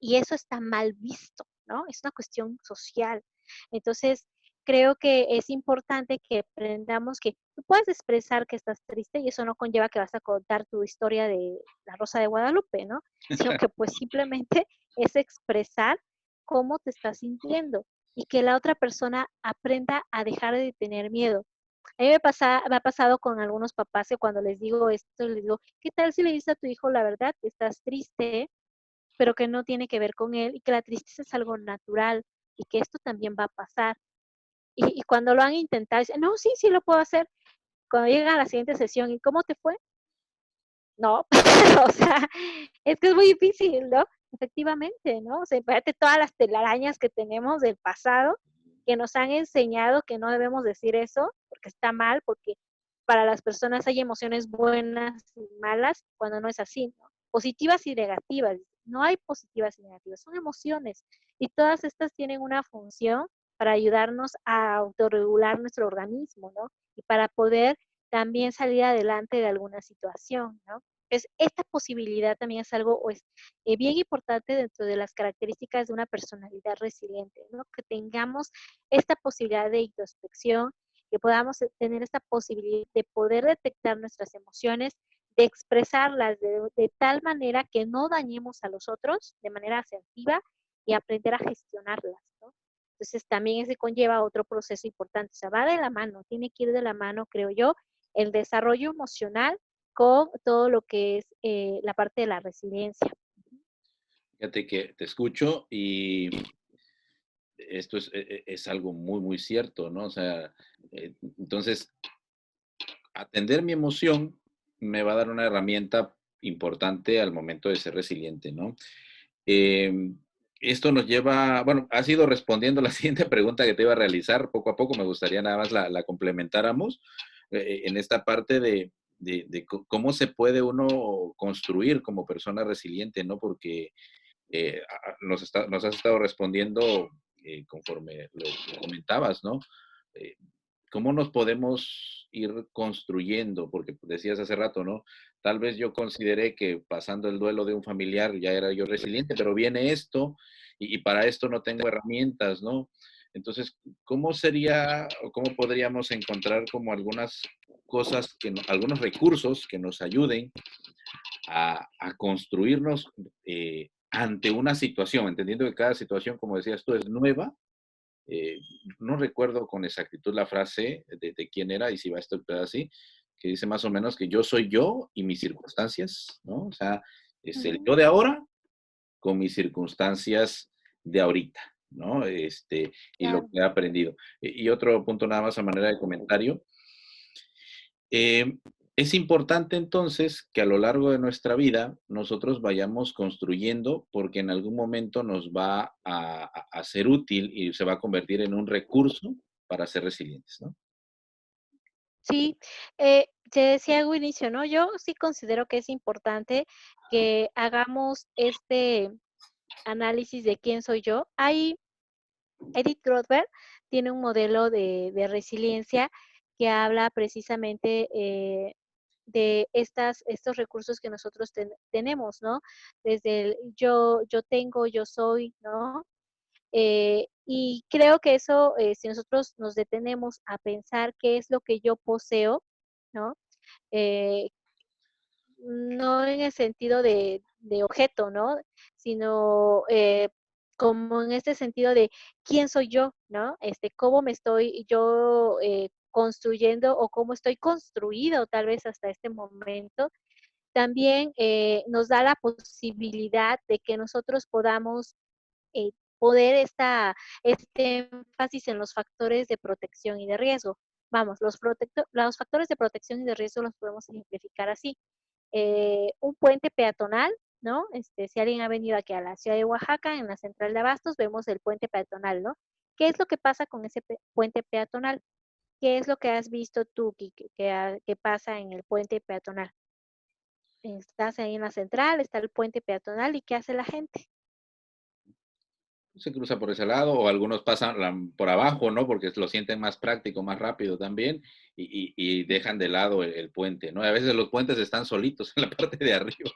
Speaker 2: Y eso está mal visto, ¿no? Es una cuestión social. Entonces, creo que es importante que aprendamos que tú puedes expresar que estás triste y eso no conlleva que vas a contar tu historia de la Rosa de Guadalupe, ¿no? Sino que pues simplemente es expresar cómo te estás sintiendo y que la otra persona aprenda a dejar de tener miedo. A mí me ha pasado con algunos papás que cuando les digo esto, les digo, ¿qué tal si le dices a tu hijo la verdad que estás triste, pero que no tiene que ver con él y que la tristeza es algo natural y que esto también va a pasar? Y cuando lo han intentado, dicen, no, sí, sí lo puedo hacer. Cuando llegan a la siguiente sesión, ¿y cómo te fue? No, o sea, es que es muy difícil, ¿no? Efectivamente, ¿no? O sea, fíjate todas las telarañas que tenemos del pasado que nos han enseñado que no debemos decir eso porque está mal, porque para las personas hay emociones buenas y malas cuando no es así, ¿no? Positivas y negativas. No hay positivas y negativas, son emociones y todas estas tienen una función para ayudarnos a autorregular nuestro organismo, ¿no? Y para poder también salir adelante de alguna situación, ¿no? Es esta posibilidad también es algo, pues, bien importante dentro de las características de una personalidad resiliente, ¿no? Que tengamos esta posibilidad de introspección, que podamos tener esta posibilidad de poder detectar nuestras emociones, de expresarlas de tal manera que no dañemos a los otros de manera asertiva y aprender a gestionarlas, ¿no? Entonces también ese conlleva otro proceso importante, o sea, va de la mano, tiene que ir de la mano, creo yo, el desarrollo emocional con todo lo que es la parte de la resiliencia.
Speaker 1: Fíjate que te escucho y esto es algo muy, muy cierto, ¿no? O sea, entonces, atender mi emoción me va a dar una herramienta importante al momento de ser resiliente, ¿no? Em, Esto nos lleva, bueno, has ido respondiendo la siguiente pregunta que te iba a realizar poco a poco, me gustaría nada más la complementáramos en esta parte de cómo se puede uno construir como persona resiliente, ¿no? Porque nos has estado respondiendo conforme lo comentabas, ¿no? Eh, ¿Cómo nos podemos ir construyendo? Porque decías hace rato, ¿no? Tal vez yo consideré que pasando el duelo de un familiar ya era yo resiliente, pero viene esto y para esto no tengo herramientas, ¿no? Entonces, ¿cómo sería o cómo podríamos encontrar como algunas cosas, algunos recursos que nos ayuden a construirnos ante una situación, entendiendo que cada situación, como decías tú, es nueva? eh, no recuerdo con exactitud la frase de quién era y si va a estar así, que dice más o menos que yo soy yo y mis circunstancias, ¿no? O sea, es el
Speaker 2: Ujú.
Speaker 1: yo de ahora con mis circunstancias de ahorita, ¿no? Y lo
Speaker 2: Claro.
Speaker 1: que he aprendido. Y otro punto nada más a manera de comentario. Eh, es importante entonces que a lo largo de nuestra vida nosotros vayamos construyendo porque en algún momento nos va a ser útil y se va a convertir en un recurso para ser resilientes, ¿no?
Speaker 2: Sí, te decía al inicio, ¿no? Yo sí considero que es importante que hagamos este análisis de quién soy yo. Hay Edith Grothberg tiene un modelo de resiliencia que habla precisamente de estos recursos que nosotros tenemos, ¿no? Desde el yo tengo, yo soy, ¿no? Y creo que eso, si nosotros nos detenemos a pensar qué es lo que yo poseo, ¿no? Eh, no en el sentido de objeto, ¿no? Sino, como en este sentido de quién soy yo, ¿no? Cómo me estoy yo, construyendo o cómo estoy construido tal vez hasta este momento. También, nos da la posibilidad de que nosotros podamos, poder este énfasis en los factores de protección y de riesgo. Vamos, los factores de protección y de riesgo los podemos ejemplificar así. Un puente peatonal, ¿no? Si alguien ha venido aquí a la ciudad de Oaxaca, en la central de Abastos, vemos el puente peatonal, ¿no? ¿Qué es lo que pasa con ese puente peatonal? ¿Qué es lo que has visto tú que pasa en el puente peatonal? Estás ahí en la central, está el puente peatonal y ¿qué hace la gente?
Speaker 1: Se cruza por ese lado o algunos pasan por abajo, ¿no? Porque lo sienten más práctico, más rápido también y dejan de lado el puente, ¿no? A veces los puentes están solitos en la parte de arriba.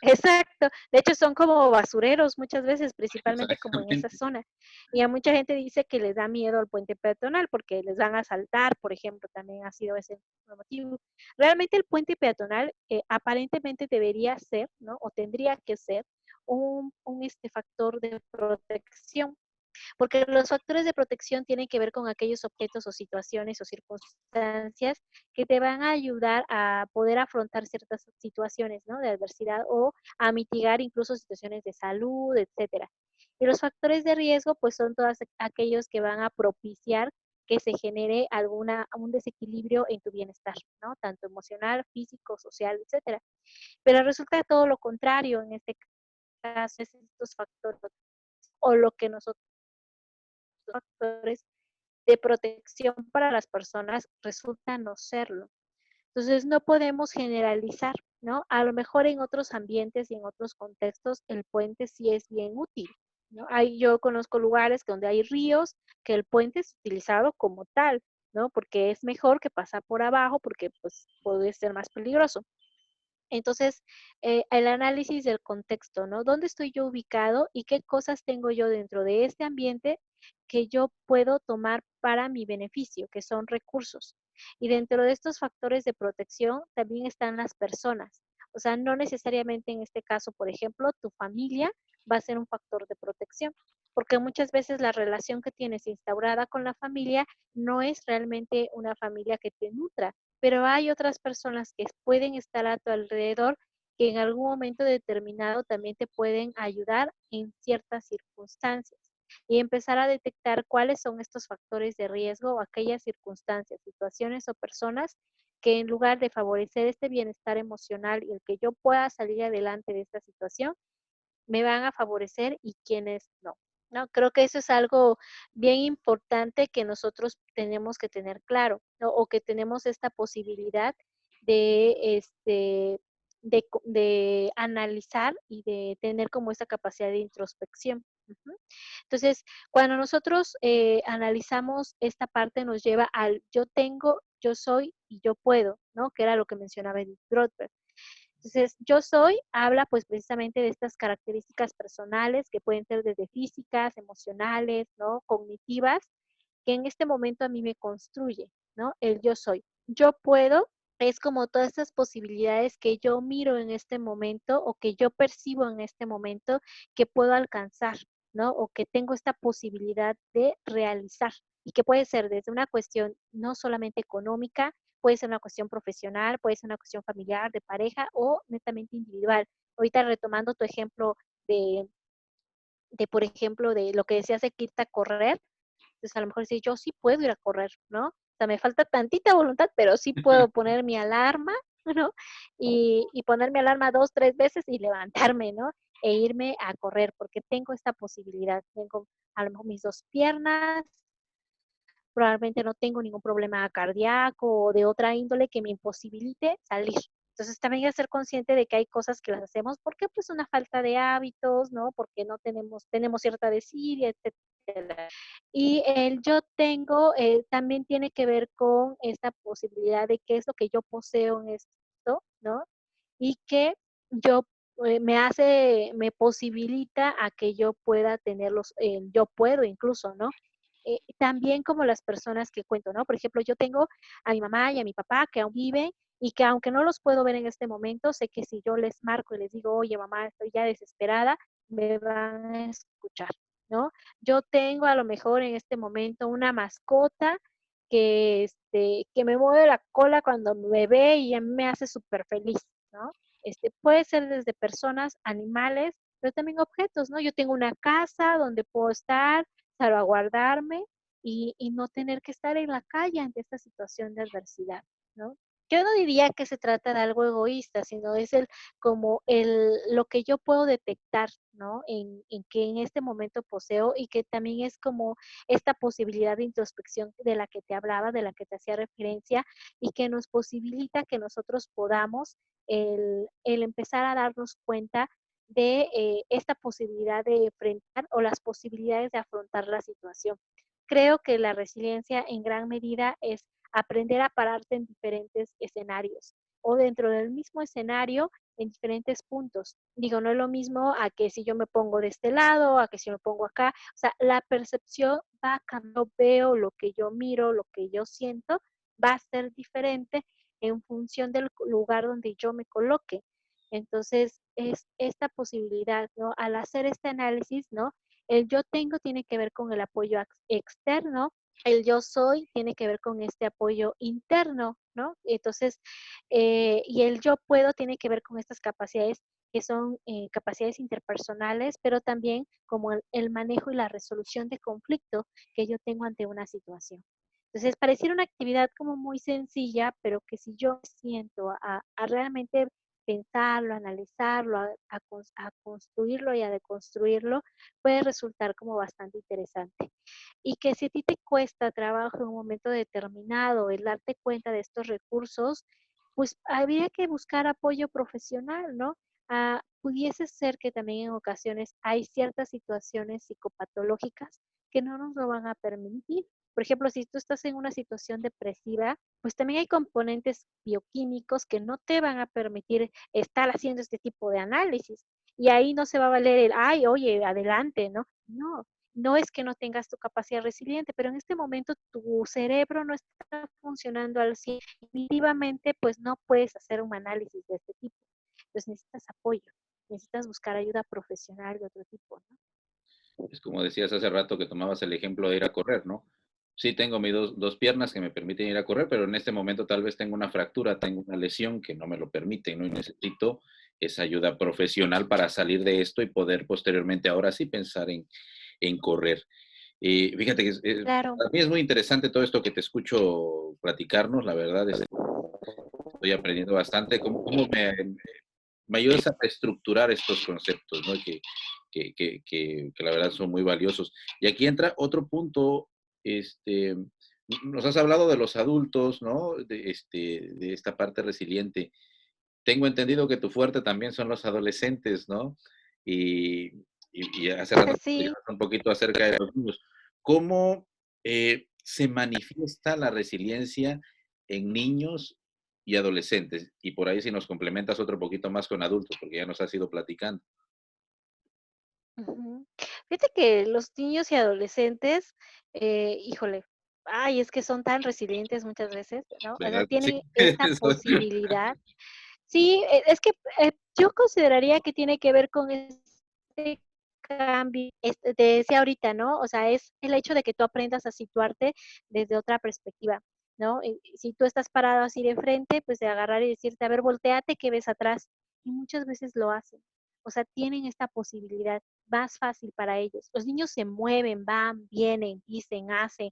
Speaker 2: Exacto. De hecho, son como basureros muchas veces, principalmente como en esa
Speaker 1: Exactamente.
Speaker 2: zona. Y a mucha gente dice que les da miedo al puente peatonal porque les van a asaltar, por ejemplo, también ha sido ese el motivo. Realmente el puente peatonal aparentemente debería ser, ¿no? O tendría que ser un factor de protección, porque los factores de protección tienen que ver con aquellos objetos o situaciones o circunstancias que te van a ayudar a poder afrontar ciertas situaciones, ¿no? De adversidad o a mitigar incluso situaciones de salud, etcétera. Y los factores de riesgo, pues son todos aquellos que van a propiciar que se genere un desequilibrio en tu bienestar, ¿no? Tanto emocional, físico, social, etcétera. Pero resulta todo lo contrario en este caso, es estos factores o lo que nosotros factores de protección para las personas resulta no serlo. Entonces, no podemos generalizar, ¿no? A lo mejor en otros ambientes y en otros contextos el puente sí es bien útil, ¿no? Yo conozco lugares donde hay ríos que el puente es utilizado como tal. ¿no? Porque es mejor que pasar por abajo, porque pues puede ser más peligroso. Entonces, el análisis del contexto, ¿no? ¿Dónde estoy yo ubicado y qué cosas tengo yo dentro de este ambiente que yo puedo tomar para mi beneficio, que son recursos? Y dentro de estos factores de protección también están las personas. O sea, no necesariamente en este caso, por ejemplo, tu familia va a ser un factor de protección, porque muchas veces la relación que tienes instaurada con la familia no es realmente una familia que te nutra, pero hay otras personas que pueden estar a tu alrededor que en algún momento determinado también te pueden ayudar en ciertas circunstancias y empezar a detectar cuáles son estos factores de riesgo o aquellas circunstancias, situaciones o personas que en lugar de favorecer este bienestar emocional y el que yo pueda salir adelante de esta situación, me van a favorecer y quienes no, ¿no? Creo que eso es algo bien importante que nosotros tenemos que tener claro, ¿no? O que tenemos esta posibilidad de, de analizar y de tener como esa capacidad de introspección. Ujú. Entonces, cuando nosotros analizamos esta parte, nos lleva al yo tengo, yo soy y yo puedo, ¿no? Que era lo que mencionaba Edith Brodberg. Entonces, yo soy habla pues precisamente de estas características personales que pueden ser desde físicas, emocionales, ¿no? Cognitivas, que en este momento a mí me construye, ¿no? El yo soy. Yo puedo es como todas estas posibilidades que yo miro en este momento o que yo percibo en este momento que puedo alcanzar, ¿no? O que tengo esta posibilidad de realizar y que puede ser desde una cuestión no solamente económica, puede ser una cuestión profesional, puede ser una cuestión familiar, de pareja o netamente individual. Ahorita retomando tu ejemplo de, por ejemplo, de lo que decías de que irte a correr, entonces a lo mejor decir, yo sí puedo ir a correr, ¿no? O sea, me falta tantita voluntad, pero sí puedo poner mi alarma, ¿no? Y poner mi alarma 2, 3 veces y levantarme, ¿no? E irme a correr, porque tengo esta posibilidad. Tengo a lo mejor mis 2 piernas, probablemente no tengo ningún problema cardíaco o de otra índole que me imposibilite salir. Entonces también hay que ser consciente de que hay cosas que las hacemos porque pues una falta de hábitos, ¿no? Porque no tenemos cierta desidia, etcétera. Y el yo tengo también tiene que ver con esta posibilidad de qué es lo que yo poseo en esto, ¿no? Y que yo me posibilita a que yo pueda tenerlos, yo puedo incluso, ¿no? También como las personas que cuento, ¿no? Por ejemplo, yo tengo a mi mamá y a mi papá que aún viven y que aunque no los puedo ver en este momento, sé que si yo les marco y les digo, oye, mamá, estoy ya desesperada, me van a escuchar, ¿no? Yo tengo a lo mejor en este momento una mascota que me mueve la cola cuando me ve y a mí me hace súper feliz, ¿no? Puede ser desde personas, animales, pero también objetos, ¿no? Yo tengo una casa donde puedo estar, salvaguardarme y no tener que estar en la calle ante esta situación de adversidad, ¿no? Yo no diría que se trata de algo egoísta, sino es lo que yo puedo detectar, ¿no? En que en este momento poseo y que también es como esta posibilidad de introspección de la que te hablaba, de la que te hacía referencia y que nos posibilita que nosotros podamos el empezar a darnos cuenta de esta posibilidad de enfrentar o las posibilidades de afrontar la situación. Creo que la resiliencia en gran medida es aprender a pararte en diferentes escenarios o dentro del mismo escenario en diferentes puntos. Digo, no es lo mismo a que si yo me pongo de este lado, a que si yo me pongo acá. O sea, la percepción va a cambiar, veo lo que yo miro, lo que yo siento, va a ser diferente en función del lugar donde yo me coloque. Entonces, es esta posibilidad, ¿no? Al hacer este análisis, ¿no? El yo tengo tiene que ver con el apoyo externo, el yo soy tiene que ver con este apoyo interno, ¿no? Entonces, y el yo puedo tiene que ver con estas capacidades que son capacidades interpersonales, pero también como el manejo y la resolución de conflicto que yo tengo ante una situación. Entonces, pareciera una actividad como muy sencilla, pero que si yo siento a realmente pensarlo, analizarlo, a construirlo y a deconstruirlo, puede resultar como bastante interesante. Y que si a ti te cuesta trabajo en un momento determinado el darte cuenta de estos recursos, pues habría que buscar apoyo profesional, ¿no? Pudiese ser que también en ocasiones hay ciertas situaciones psicopatológicas que no nos lo van a permitir. Por ejemplo, si tú estás en una situación depresiva, pues también hay componentes bioquímicos que no te van a permitir estar haciendo este tipo de análisis. Y ahí no se va a valer el, ay, oye, adelante, ¿no? No, no es que no tengas tu capacidad resiliente, pero en este momento tu cerebro no está funcionando al 100. Definitivamente, pues no puedes hacer un análisis de este tipo. Entonces necesitas apoyo, necesitas buscar ayuda profesional de otro tipo, ¿no?
Speaker 1: Es como decías hace rato que tomabas el ejemplo de ir a correr, ¿no? Sí, tengo mis dos piernas que me permiten ir a correr, pero en este momento tal vez tengo una fractura, tengo una lesión que no me lo permite, ¿no? Y necesito esa ayuda profesional para salir de esto y poder posteriormente ahora sí pensar en correr. Y fíjate que
Speaker 2: Claro.
Speaker 1: para mí es muy interesante todo esto que te escucho platicarnos, la verdad es que estoy aprendiendo bastante. ¿Cómo me ayudas a estructurar estos conceptos, ¿no? Que la verdad son muy valiosos. Y aquí entra otro punto, este, nos has hablado de los adultos, ¿no? De esta parte resiliente. Tengo entendido que tu fuerte también son los adolescentes, ¿no? Y, y hace rato
Speaker 2: Sí.
Speaker 1: platicabas un poquito acerca de los niños. ¿Cómo se manifiesta la resiliencia en niños y adolescentes? Y por ahí si nos complementas otro poquito más con adultos, porque ya nos has ido platicando.
Speaker 2: Ujú. Fíjate que los niños y adolescentes, híjole, ay, es que son tan resilientes muchas veces, ¿no? O sea,
Speaker 1: ¿Verdad? Sí,
Speaker 2: tienen esta
Speaker 1: eso
Speaker 2: posibilidad. Sí, es que yo consideraría que tiene que ver con este cambio, te decía ahorita, ¿no? O sea, es el hecho de que tú aprendas a situarte desde otra perspectiva, ¿no? Si tú estás parado así de frente, pues de agarrar y decirte, a ver, volteate, ¿qué ves atrás? Y muchas veces lo hacen. O sea, tienen esta posibilidad más fácil para ellos. Los niños se mueven, van, vienen, dicen, hacen.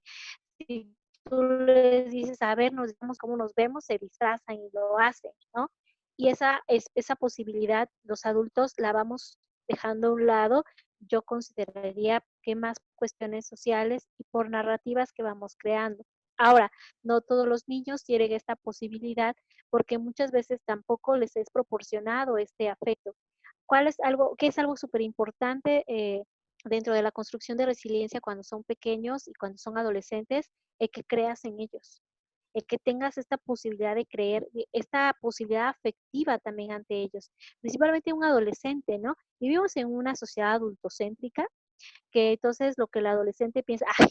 Speaker 2: Si tú les dices, a ver, nos vemos cómo nos vemos, se disfrazan y lo hacen, ¿no? Y esa posibilidad, los adultos la vamos dejando a un lado. Yo consideraría que más cuestiones sociales y por narrativas que vamos creando. Ahora, no todos los niños tienen esta posibilidad porque muchas veces tampoco les es proporcionado este afecto. ¿Qué es algo súper importante dentro de la construcción de resiliencia cuando son pequeños y cuando son adolescentes? El que creas en ellos, el que tengas esta posibilidad de creer, esta posibilidad afectiva también ante ellos, principalmente un adolescente, ¿no? Vivimos en una sociedad adultocéntrica que entonces lo que el adolescente piensa, ay,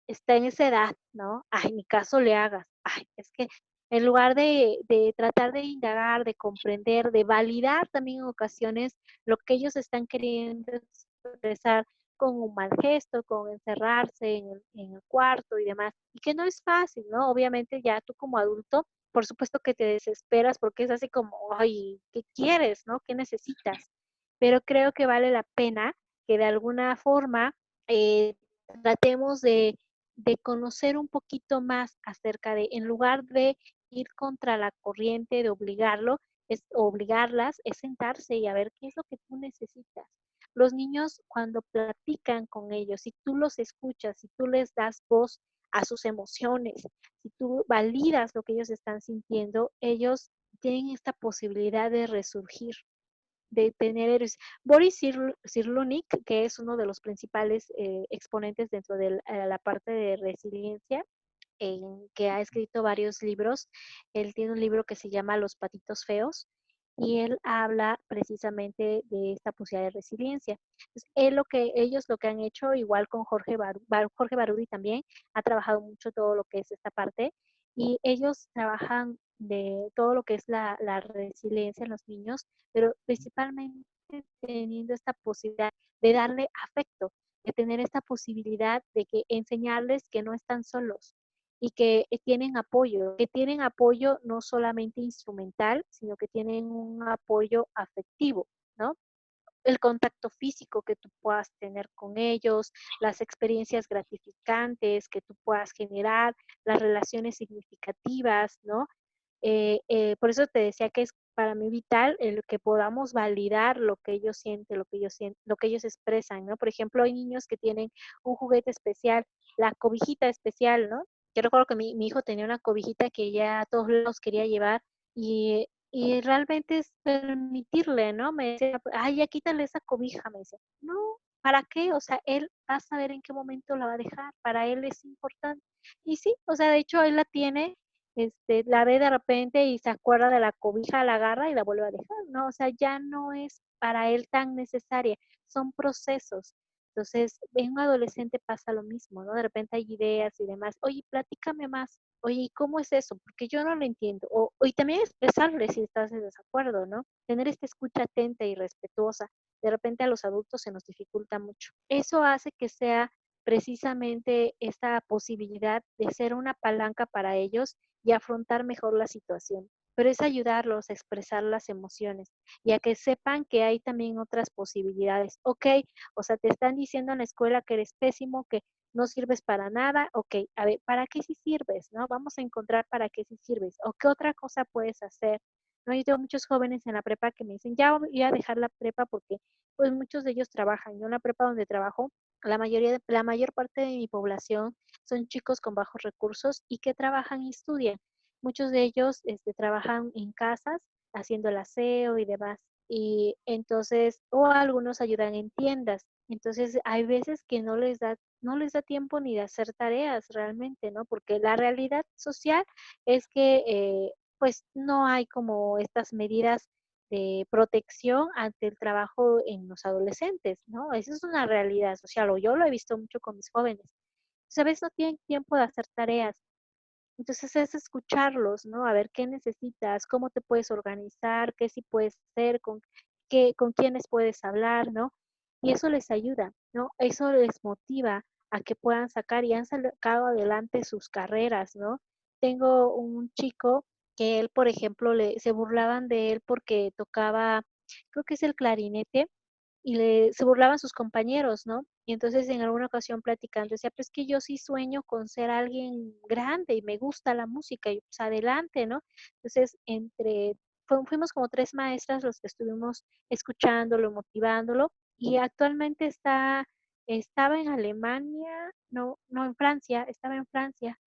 Speaker 2: está en esa edad, ¿no? Ay, ni caso le hagas. Ay, es que en lugar de tratar de indagar, de comprender, de validar también en ocasiones lo que ellos están queriendo expresar con un mal gesto, con encerrarse en el cuarto y demás, y que no es fácil, ¿no? Obviamente ya tú como adulto, por supuesto que te desesperas porque es así como, ay, ¿qué quieres, no? ¿Qué necesitas? Pero creo que vale la pena que de alguna forma eh, tratemos de conocer un poquito más acerca de, en lugar de ir contra la corriente, de obligarlo, es obligarlas, es sentarse y a ver qué es lo que tú necesitas. Los niños cuando platican con ellos, si tú los escuchas, si tú les das voz a sus emociones, si tú validas lo que ellos están sintiendo, ellos tienen esta posibilidad de resurgir, de tener héroes. Boris Cyrulnik, que es uno de los principales exponentes dentro de la parte de resiliencia, que ha escrito varios libros. Él tiene un libro que se llama Los patitos feos y él habla precisamente de esta posibilidad de resiliencia. Entonces, ellos lo que han hecho, igual con Jorge Barudi también, ha trabajado mucho todo lo que es esta parte y ellos trabajan de todo lo que es la resiliencia en los niños, pero principalmente teniendo esta posibilidad de darle afecto, de tener esta posibilidad de que enseñarles que no están solos, y que tienen apoyo no solamente instrumental, sino que tienen un apoyo afectivo, ¿no? El contacto físico que tú puedas tener con ellos, las experiencias gratificantes que tú puedas generar, las relaciones significativas, ¿no? Por eso te decía que es para mí vital el que podamos validar lo que ellos sienten, lo que ellos expresan, ¿no? Por ejemplo, hay niños que tienen un juguete especial, la cobijita especial, ¿no? Yo recuerdo que mi hijo tenía una cobijita que ya a todos los quería llevar y realmente es permitirle, ¿no? Me decía, ay, ya quítale esa cobija, me decía. No, ¿para qué? O sea, él va a saber en qué momento la va a dejar, para él es importante. Y sí, o sea, de hecho, él la tiene, la ve de repente y se acuerda de la cobija, la agarra y la vuelve a dejar, ¿no? O sea, ya no es para él tan necesaria, son procesos. Entonces, en un adolescente pasa lo mismo, ¿no? De repente hay ideas y demás. Oye, platícame más. Oye, ¿y cómo es eso? Porque yo no lo entiendo. Y también expresarle si estás en desacuerdo, ¿no? Tener esta escucha atenta y respetuosa. De repente a los adultos se nos dificulta mucho. Eso hace que sea precisamente esta posibilidad de ser una palanca para ellos y afrontar mejor la situación. Pero es ayudarlos a expresar las emociones y a que sepan que hay también otras posibilidades. Ok, o sea, te están diciendo en la escuela que eres pésimo, que no sirves para nada. Ok, a ver, ¿para qué sí sirves? ¿No? Vamos a encontrar para qué sí sirves o qué otra cosa puedes hacer. ¿No? Yo tengo muchos jóvenes en la prepa que me dicen, ya voy a dejar la prepa porque pues muchos de ellos trabajan. Yo en la prepa donde trabajo, la mayor parte de mi población son chicos con bajos recursos y que trabajan y estudian. Muchos de ellos trabajan en casas haciendo el aseo y demás. Y entonces, o algunos ayudan en tiendas. Entonces, hay veces que no les da tiempo ni de hacer tareas realmente, ¿no? Porque la realidad social es que pues no hay como estas medidas de protección ante el trabajo en los adolescentes, ¿no? Esa es una realidad social, o yo lo he visto mucho con mis jóvenes. Pues, a veces no tienen tiempo de hacer tareas. Entonces es escucharlos, ¿no? A ver qué necesitas, cómo te puedes organizar, qué sí puedes hacer, con quiénes puedes hablar, ¿no? Y eso les ayuda, ¿no? Eso les motiva a que puedan sacar y han sacado adelante sus carreras, ¿no? Tengo un chico que él, por ejemplo, se burlaban de él porque tocaba, creo que es el clarinete, y se burlaban sus compañeros, ¿no? Y entonces en alguna ocasión platicando decía, pues que yo sí sueño con ser alguien grande y me gusta la música y pues adelante, ¿no? Entonces fuimos como 3 maestras los que estuvimos escuchándolo, motivándolo y actualmente estaba en Alemania, no, no en Francia, estaba en Francia,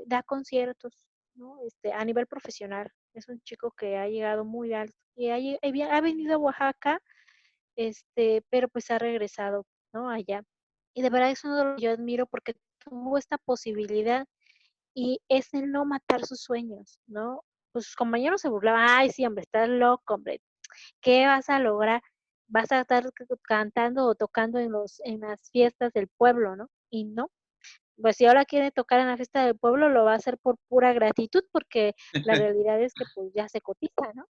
Speaker 2: da conciertos, ¿no? A nivel profesional. Es un chico que ha llegado muy alto y ha venido a Oaxaca, pero pues ha regresado, ¿no? Allá. Y de verdad es uno de los que yo admiro porque tuvo esta posibilidad y es el no matar sus sueños, ¿no? Pues sus compañeros se burlaban, ay, sí, hombre, estás loco, hombre, ¿qué vas a lograr? Vas a estar cantando o tocando en las fiestas del pueblo, ¿no? Y no, pues si ahora quiere tocar en la fiesta del pueblo, lo va a hacer por pura gratitud, porque la realidad es que pues ya se cotiza, ¿no?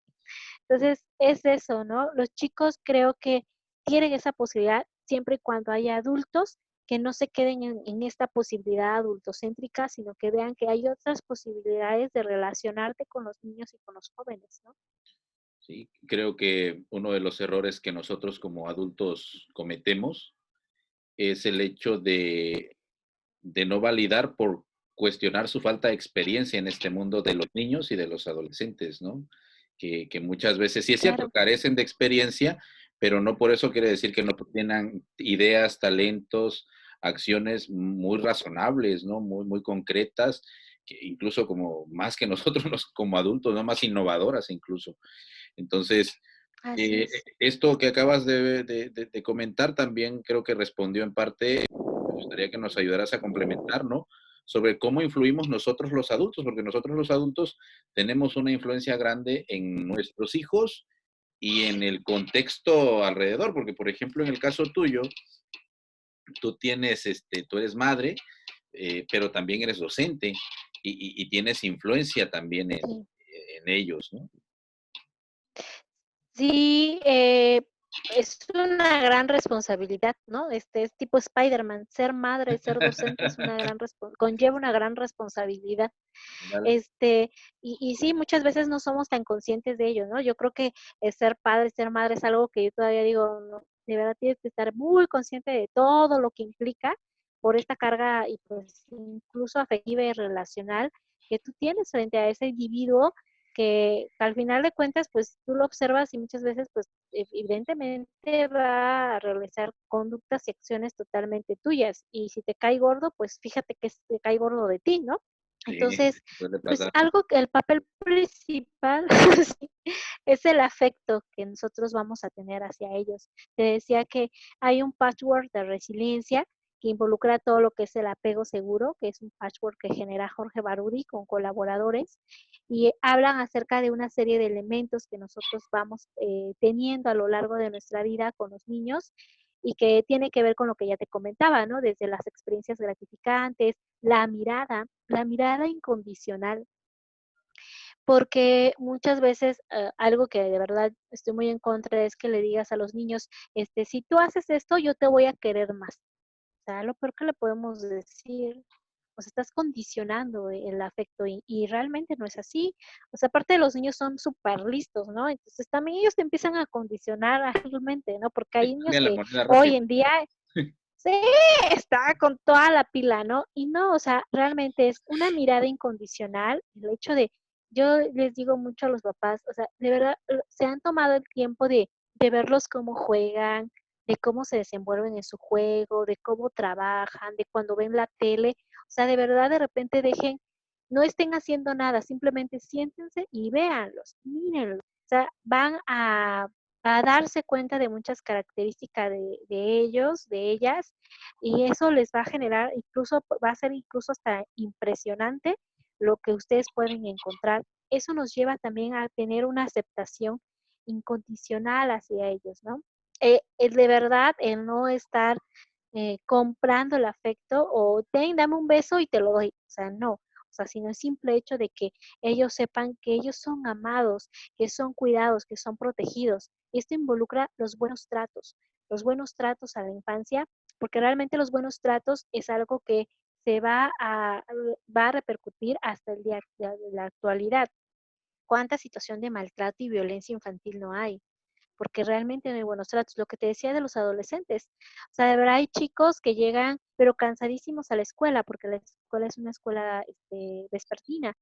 Speaker 2: Entonces, es eso, ¿no? Los chicos creo que tienen esa posibilidad siempre y cuando haya adultos que no se queden en esta posibilidad adultocéntrica, sino que vean que hay otras posibilidades de relacionarte con los niños y con los jóvenes, ¿no?
Speaker 1: Sí, creo que uno de los errores que nosotros como adultos cometemos es el hecho de no validar por cuestionar su falta de experiencia en este mundo de los niños y de los adolescentes, ¿no? Que muchas veces, sí es cierto,
Speaker 2: Claro,
Speaker 1: carecen de experiencia, pero no por eso quiere decir que no tengan ideas, talentos, acciones muy razonables, ¿no? Muy, muy concretas, que incluso como más que nosotros como adultos, ¿no? Más innovadoras incluso. Entonces,
Speaker 2: así es.
Speaker 1: esto que acabas de comentar también creo que respondió en parte, me gustaría que nos ayudaras a complementar, ¿no? Sobre cómo influimos nosotros los adultos, porque nosotros los adultos tenemos una influencia grande en nuestros hijos y en el contexto alrededor, porque por ejemplo en el caso tuyo, tú eres madre, pero también eres docente y tienes influencia también
Speaker 2: Sí.
Speaker 1: en ellos, ¿no?
Speaker 2: Sí, es una gran responsabilidad, ¿no? Es tipo Spider-Man, ser madre, ser docente es una conlleva una gran responsabilidad.
Speaker 1: Ándale.
Speaker 2: Este, y sí, muchas veces no somos tan conscientes de ello, ¿no? Yo creo que ser padre, ser madre es algo que yo todavía digo, no, de verdad tienes que estar muy consciente de todo lo que implica por esta carga y pues incluso afectiva y relacional que tú tienes frente a ese individuo que al final de cuentas, pues tú lo observas y muchas veces, pues evidentemente va a realizar conductas y acciones totalmente tuyas. Y si te cae gordo, pues fíjate que te cae gordo de ti, ¿no?
Speaker 1: Sí,
Speaker 2: Entonces,
Speaker 1: suele
Speaker 2: pues
Speaker 1: pasar.
Speaker 2: algo que el papel principal sí, es el afecto que nosotros vamos a tener hacia ellos. Te decía que hay un patchwork de resiliencia que involucra todo lo que es el apego seguro, que es un patchwork que genera Jorge Barudi con colaboradores, y hablan acerca de una serie de elementos que nosotros vamos teniendo a lo largo de nuestra vida con los niños y que tiene que ver con lo que ya te comentaba, ¿no? Desde las experiencias gratificantes, la mirada incondicional, porque muchas veces algo que de verdad estoy muy en contra es que le digas a los niños, si tú haces esto, yo te voy a querer más. O sea, lo peor que le podemos decir, o sea, estás condicionando el afecto y realmente no es así. O sea, aparte de los niños son súper listos, ¿no? Entonces también ellos te empiezan a condicionar ágilmente, ¿no? Porque
Speaker 1: Sí,
Speaker 2: hay niños
Speaker 1: cambian la
Speaker 2: que
Speaker 1: moneda
Speaker 2: hoy
Speaker 1: rápido.
Speaker 2: en día sí, está con toda la pila, ¿no? Y no, o sea, realmente es una mirada incondicional, el hecho de, yo les digo mucho a los papás, o sea, de verdad, se han tomado el tiempo de verlos cómo juegan, de cómo se desenvuelven en su juego, de cómo trabajan, de cuando ven la tele, o sea, de verdad, de repente dejen, no estén haciendo nada, simplemente siéntense y véanlos, mírenlos, o sea, van a darse cuenta de muchas características de ellos, de ellas, y eso les va a generar, incluso va a ser incluso hasta impresionante lo que ustedes pueden encontrar. Eso nos lleva también a tener una aceptación incondicional hacia ellos, ¿no? El de verdad, el no estar comprando el afecto o ten, dame un beso y te lo doy. O sea, no. O sea, sino el simple hecho de que ellos sepan que ellos son amados, que son cuidados, que son protegidos. Y esto involucra los buenos tratos a la infancia, porque realmente los buenos tratos es algo que se va a repercutir hasta el día de la actualidad. ¿Cuánta situación de maltrato y violencia infantil no hay? Porque realmente no hay buenos tratos. Lo que te decía de los adolescentes. O sea, de verdad hay chicos que llegan, pero cansadísimos a la escuela, porque la escuela es una escuela vespertina,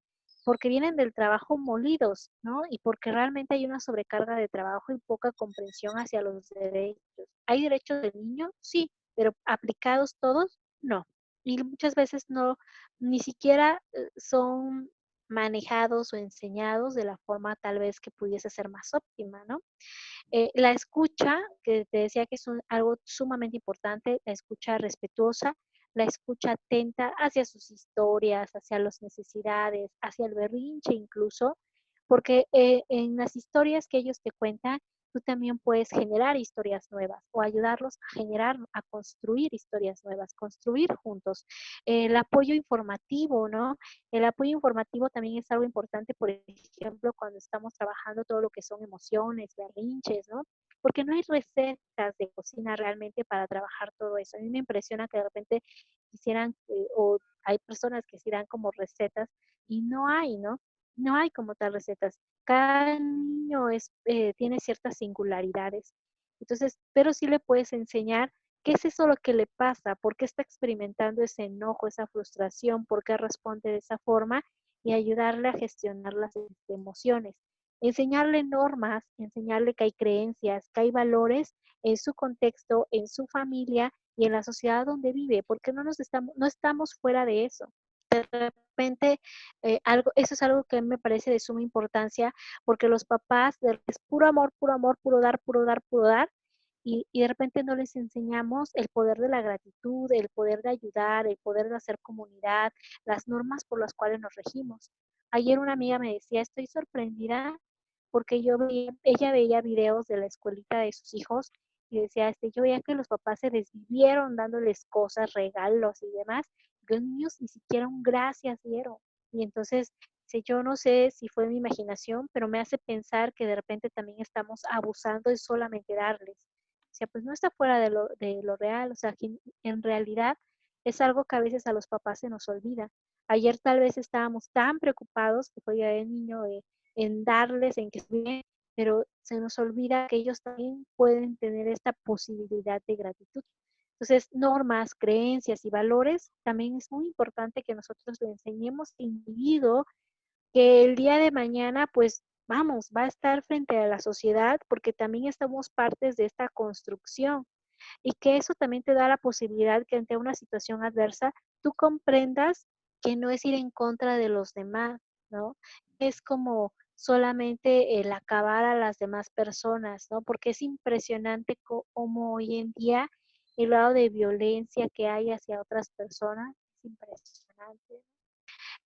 Speaker 2: porque vienen del trabajo molidos, ¿no? Y porque realmente hay una sobrecarga de trabajo y poca comprensión hacia los derechos. ¿Hay derechos del niño? Sí, pero aplicados todos, no. Y muchas veces no, ni siquiera son manejados o enseñados de la forma tal vez que pudiese ser más óptima, ¿no? La escucha, que te decía que es algo sumamente importante, la escucha respetuosa, la escucha atenta hacia sus historias, hacia las necesidades, hacia el berrinche incluso, porque en las historias que ellos te cuentan, tú también puedes generar historias nuevas o ayudarlos a generar, a construir historias nuevas, construir juntos. El apoyo informativo, ¿no? El apoyo informativo también es algo importante, por ejemplo, cuando estamos trabajando todo lo que son emociones, berrinches, ¿no? Porque no hay recetas de cocina realmente para trabajar todo eso. A mí me impresiona que de repente quisieran, o hay personas que quisieran como recetas y no hay, ¿no? No hay como tal recetas. Cada niño tiene ciertas singularidades. Entonces, pero sí le puedes enseñar qué es eso lo que le pasa, por qué está experimentando ese enojo, esa frustración, por qué responde de esa forma y ayudarle a gestionar las emociones. Enseñarle normas, enseñarle que hay creencias, que hay valores en su contexto, en su familia y en la sociedad donde vive, porque no estamos fuera de eso. De repente, eso es algo que me parece de suma importancia, porque los papás es puro amor, puro dar, puro dar, puro dar, y de repente no les enseñamos el poder de la gratitud, el poder de ayudar, el poder de hacer comunidad, las normas por las cuales nos regimos. Ayer una amiga me decía, estoy sorprendida porque ella veía videos de la escuelita de sus hijos y decía, yo veía que los papás se desvivieron dándoles cosas, regalos y demás, y los niños ni siquiera un gracias dieron. Y entonces, yo no sé si fue mi imaginación, pero me hace pensar que de repente también estamos abusando de solamente darles. O sea, pues no está fuera de lo real, o sea, que en realidad es algo que a veces a los papás se nos olvida. Ayer tal vez estábamos tan preocupados, que fue Día del Niño, en darles, en que estén, pero se nos olvida que ellos también pueden tener esta posibilidad de gratitud. Entonces, normas, creencias y valores, también es muy importante que nosotros le enseñemos al individuo que el día de mañana, pues vamos, va a estar frente a la sociedad porque también estamos partes de esta construcción y que eso también te da la posibilidad que ante una situación adversa tú comprendas que no es ir en contra de los demás, ¿no? Es como solamente el acabar a las demás personas, ¿no? Porque es impresionante cómo hoy en día el grado de violencia que hay hacia otras personas es impresionante.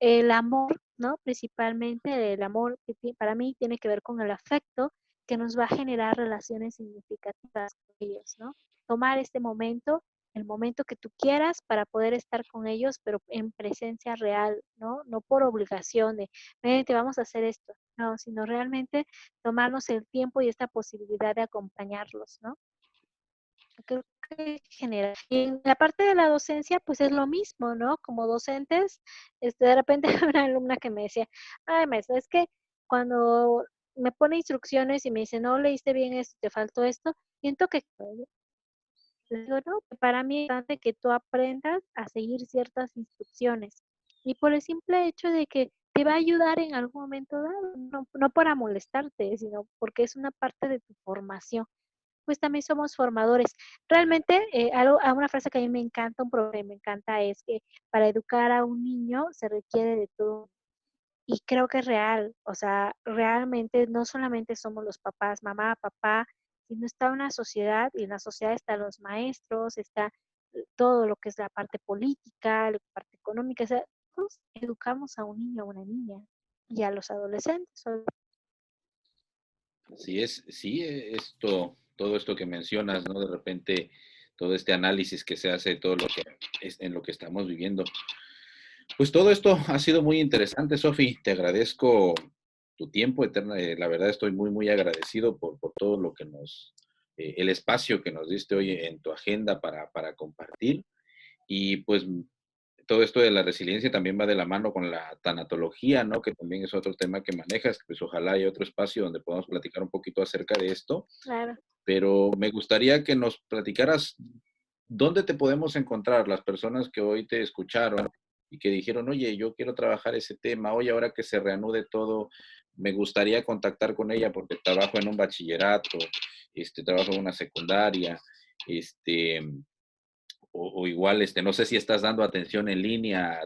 Speaker 2: El amor, ¿no? Principalmente el amor que para mí tiene que ver con el afecto que nos va a generar relaciones significativas con ellos, ¿no? Tomar este momento, el momento que tú quieras para poder estar con ellos, pero en presencia real, ¿no? No por obligación de, ven, te vamos a hacer esto, no, sino realmente tomarnos el tiempo y esta posibilidad de acompañarlos, ¿no? Creo que genera. Y en la parte de la docencia, pues es lo mismo, ¿no? Como docentes, de repente una alumna que me decía, ay, maestra, es que cuando me pone instrucciones y me dice, no leíste bien esto, te faltó esto, siento que, le digo, no, que para mí es importante que tú aprendas a seguir ciertas instrucciones. Y por el simple hecho de que te va a ayudar en algún momento dado, no para molestarte, sino porque es una parte de tu formación, pues también somos formadores. Realmente, una frase que a mí me encanta, un proverbio que me encanta es que para educar a un niño se requiere de todo. Y creo que es real, o sea, realmente no solamente somos los papás, mamá, papá, sino está una sociedad y en la sociedad están los maestros, está todo lo que es la parte política, la parte económica, o sea, todos educamos a un niño o una niña y a los adolescentes.
Speaker 1: Así es, sí, todo esto que mencionas, ¿no? De repente, todo este análisis que se hace, todo lo que es en lo que estamos viviendo. Pues todo esto ha sido muy interesante, Sofi. Te agradezco tu tiempo, eterna. La verdad estoy muy, muy agradecido por todo lo que el espacio que nos diste hoy en tu agenda para compartir. Y pues todo esto de la resiliencia también va de la mano con la tanatología, ¿no? Que también es otro tema que manejas, pues ojalá haya otro espacio donde podamos platicar un poquito acerca de esto,
Speaker 2: Claro.
Speaker 1: pero me gustaría que nos platicaras dónde te podemos encontrar las personas que hoy te escucharon y que dijeron, oye, yo quiero trabajar ese tema, oye, ahora que se reanude todo, me gustaría contactar con ella porque trabajo en un bachillerato, trabajo en una secundaria, este, o igual, no sé si estás dando atención en línea,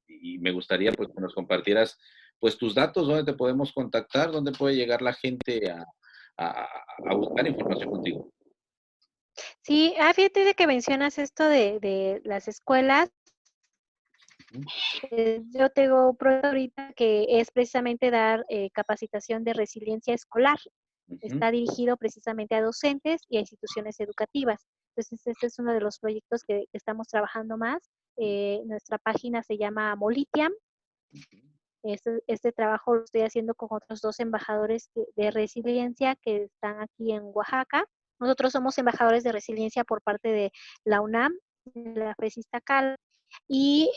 Speaker 1: y me gustaría pues que nos compartieras pues tus datos, dónde te podemos contactar, dónde puede llegar la gente a, a buscar información contigo.
Speaker 2: Sí, fíjate de que mencionas esto de las escuelas.
Speaker 1: Ujú,
Speaker 2: Yo tengo un proyecto ahorita que es precisamente dar capacitación de resiliencia escolar.
Speaker 1: ujú,
Speaker 2: Está dirigido precisamente a docentes y a instituciones educativas. Entonces, este es uno de los proyectos que estamos trabajando más. Nuestra página se llama Molitiam.
Speaker 1: ujú.
Speaker 2: Este trabajo lo estoy haciendo con otros 2 embajadores de resiliencia que están aquí en Oaxaca. Nosotros somos embajadores de resiliencia por parte de la UNAM, de la FESISTA Cal, y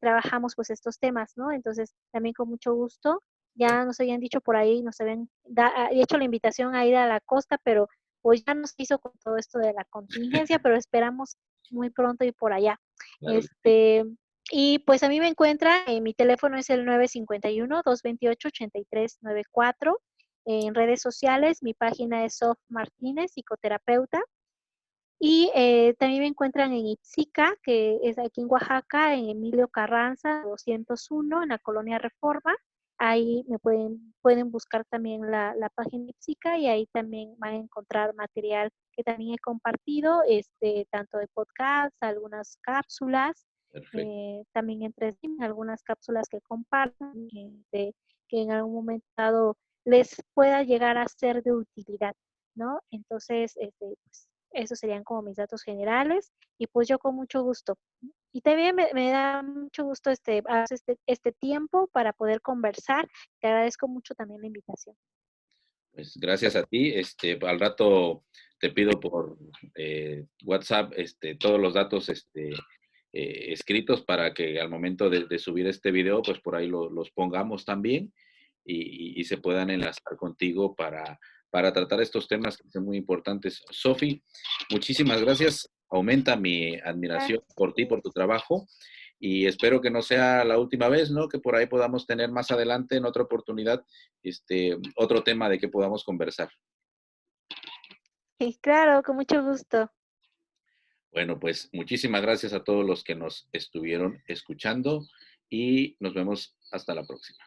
Speaker 2: trabajamos pues estos temas, ¿no? Entonces, también con mucho gusto, ya nos habían dicho por ahí, nos habían hecho la invitación a ir a la costa, pero pues ya nos hizo con todo esto de la contingencia, pero esperamos muy pronto ir por allá.
Speaker 1: Claro que sí.
Speaker 2: Este, y pues a mí me encuentra, mi teléfono es el 951-228-8394. En redes sociales, mi página es Sof Martínez, psicoterapeuta. Y también me encuentran en Ipsica, que es aquí en Oaxaca, en Emilio Carranza 201, en la colonia Reforma. Ahí pueden buscar también la página Ipsica y ahí también van a encontrar material que también he compartido, tanto de podcast, algunas cápsulas,
Speaker 1: Perfecto.
Speaker 2: también entre sí, algunas cápsulas que compartan, que en algún momento dado les pueda llegar a ser de utilidad, ¿no? Entonces, pues, esos serían como mis datos generales y pues yo con mucho gusto. Y también me da mucho gusto este tiempo para poder conversar. Te agradezco mucho también la invitación.
Speaker 1: Pues gracias a ti. Al rato te pido por WhatsApp todos los datos escritos para que al momento de subir este video, pues por ahí los pongamos también y se puedan enlazar contigo para tratar estos temas que son muy importantes. Sofi, muchísimas gracias. Aumenta mi admiración por ti, por tu
Speaker 2: Gracias.
Speaker 1: trabajo y espero que no sea la última vez, ¿no? Que por ahí podamos tener más adelante en otra oportunidad otro tema de que podamos conversar.
Speaker 2: Y claro, con mucho gusto.
Speaker 1: Bueno, pues muchísimas gracias a todos los que nos estuvieron escuchando y nos vemos hasta la próxima.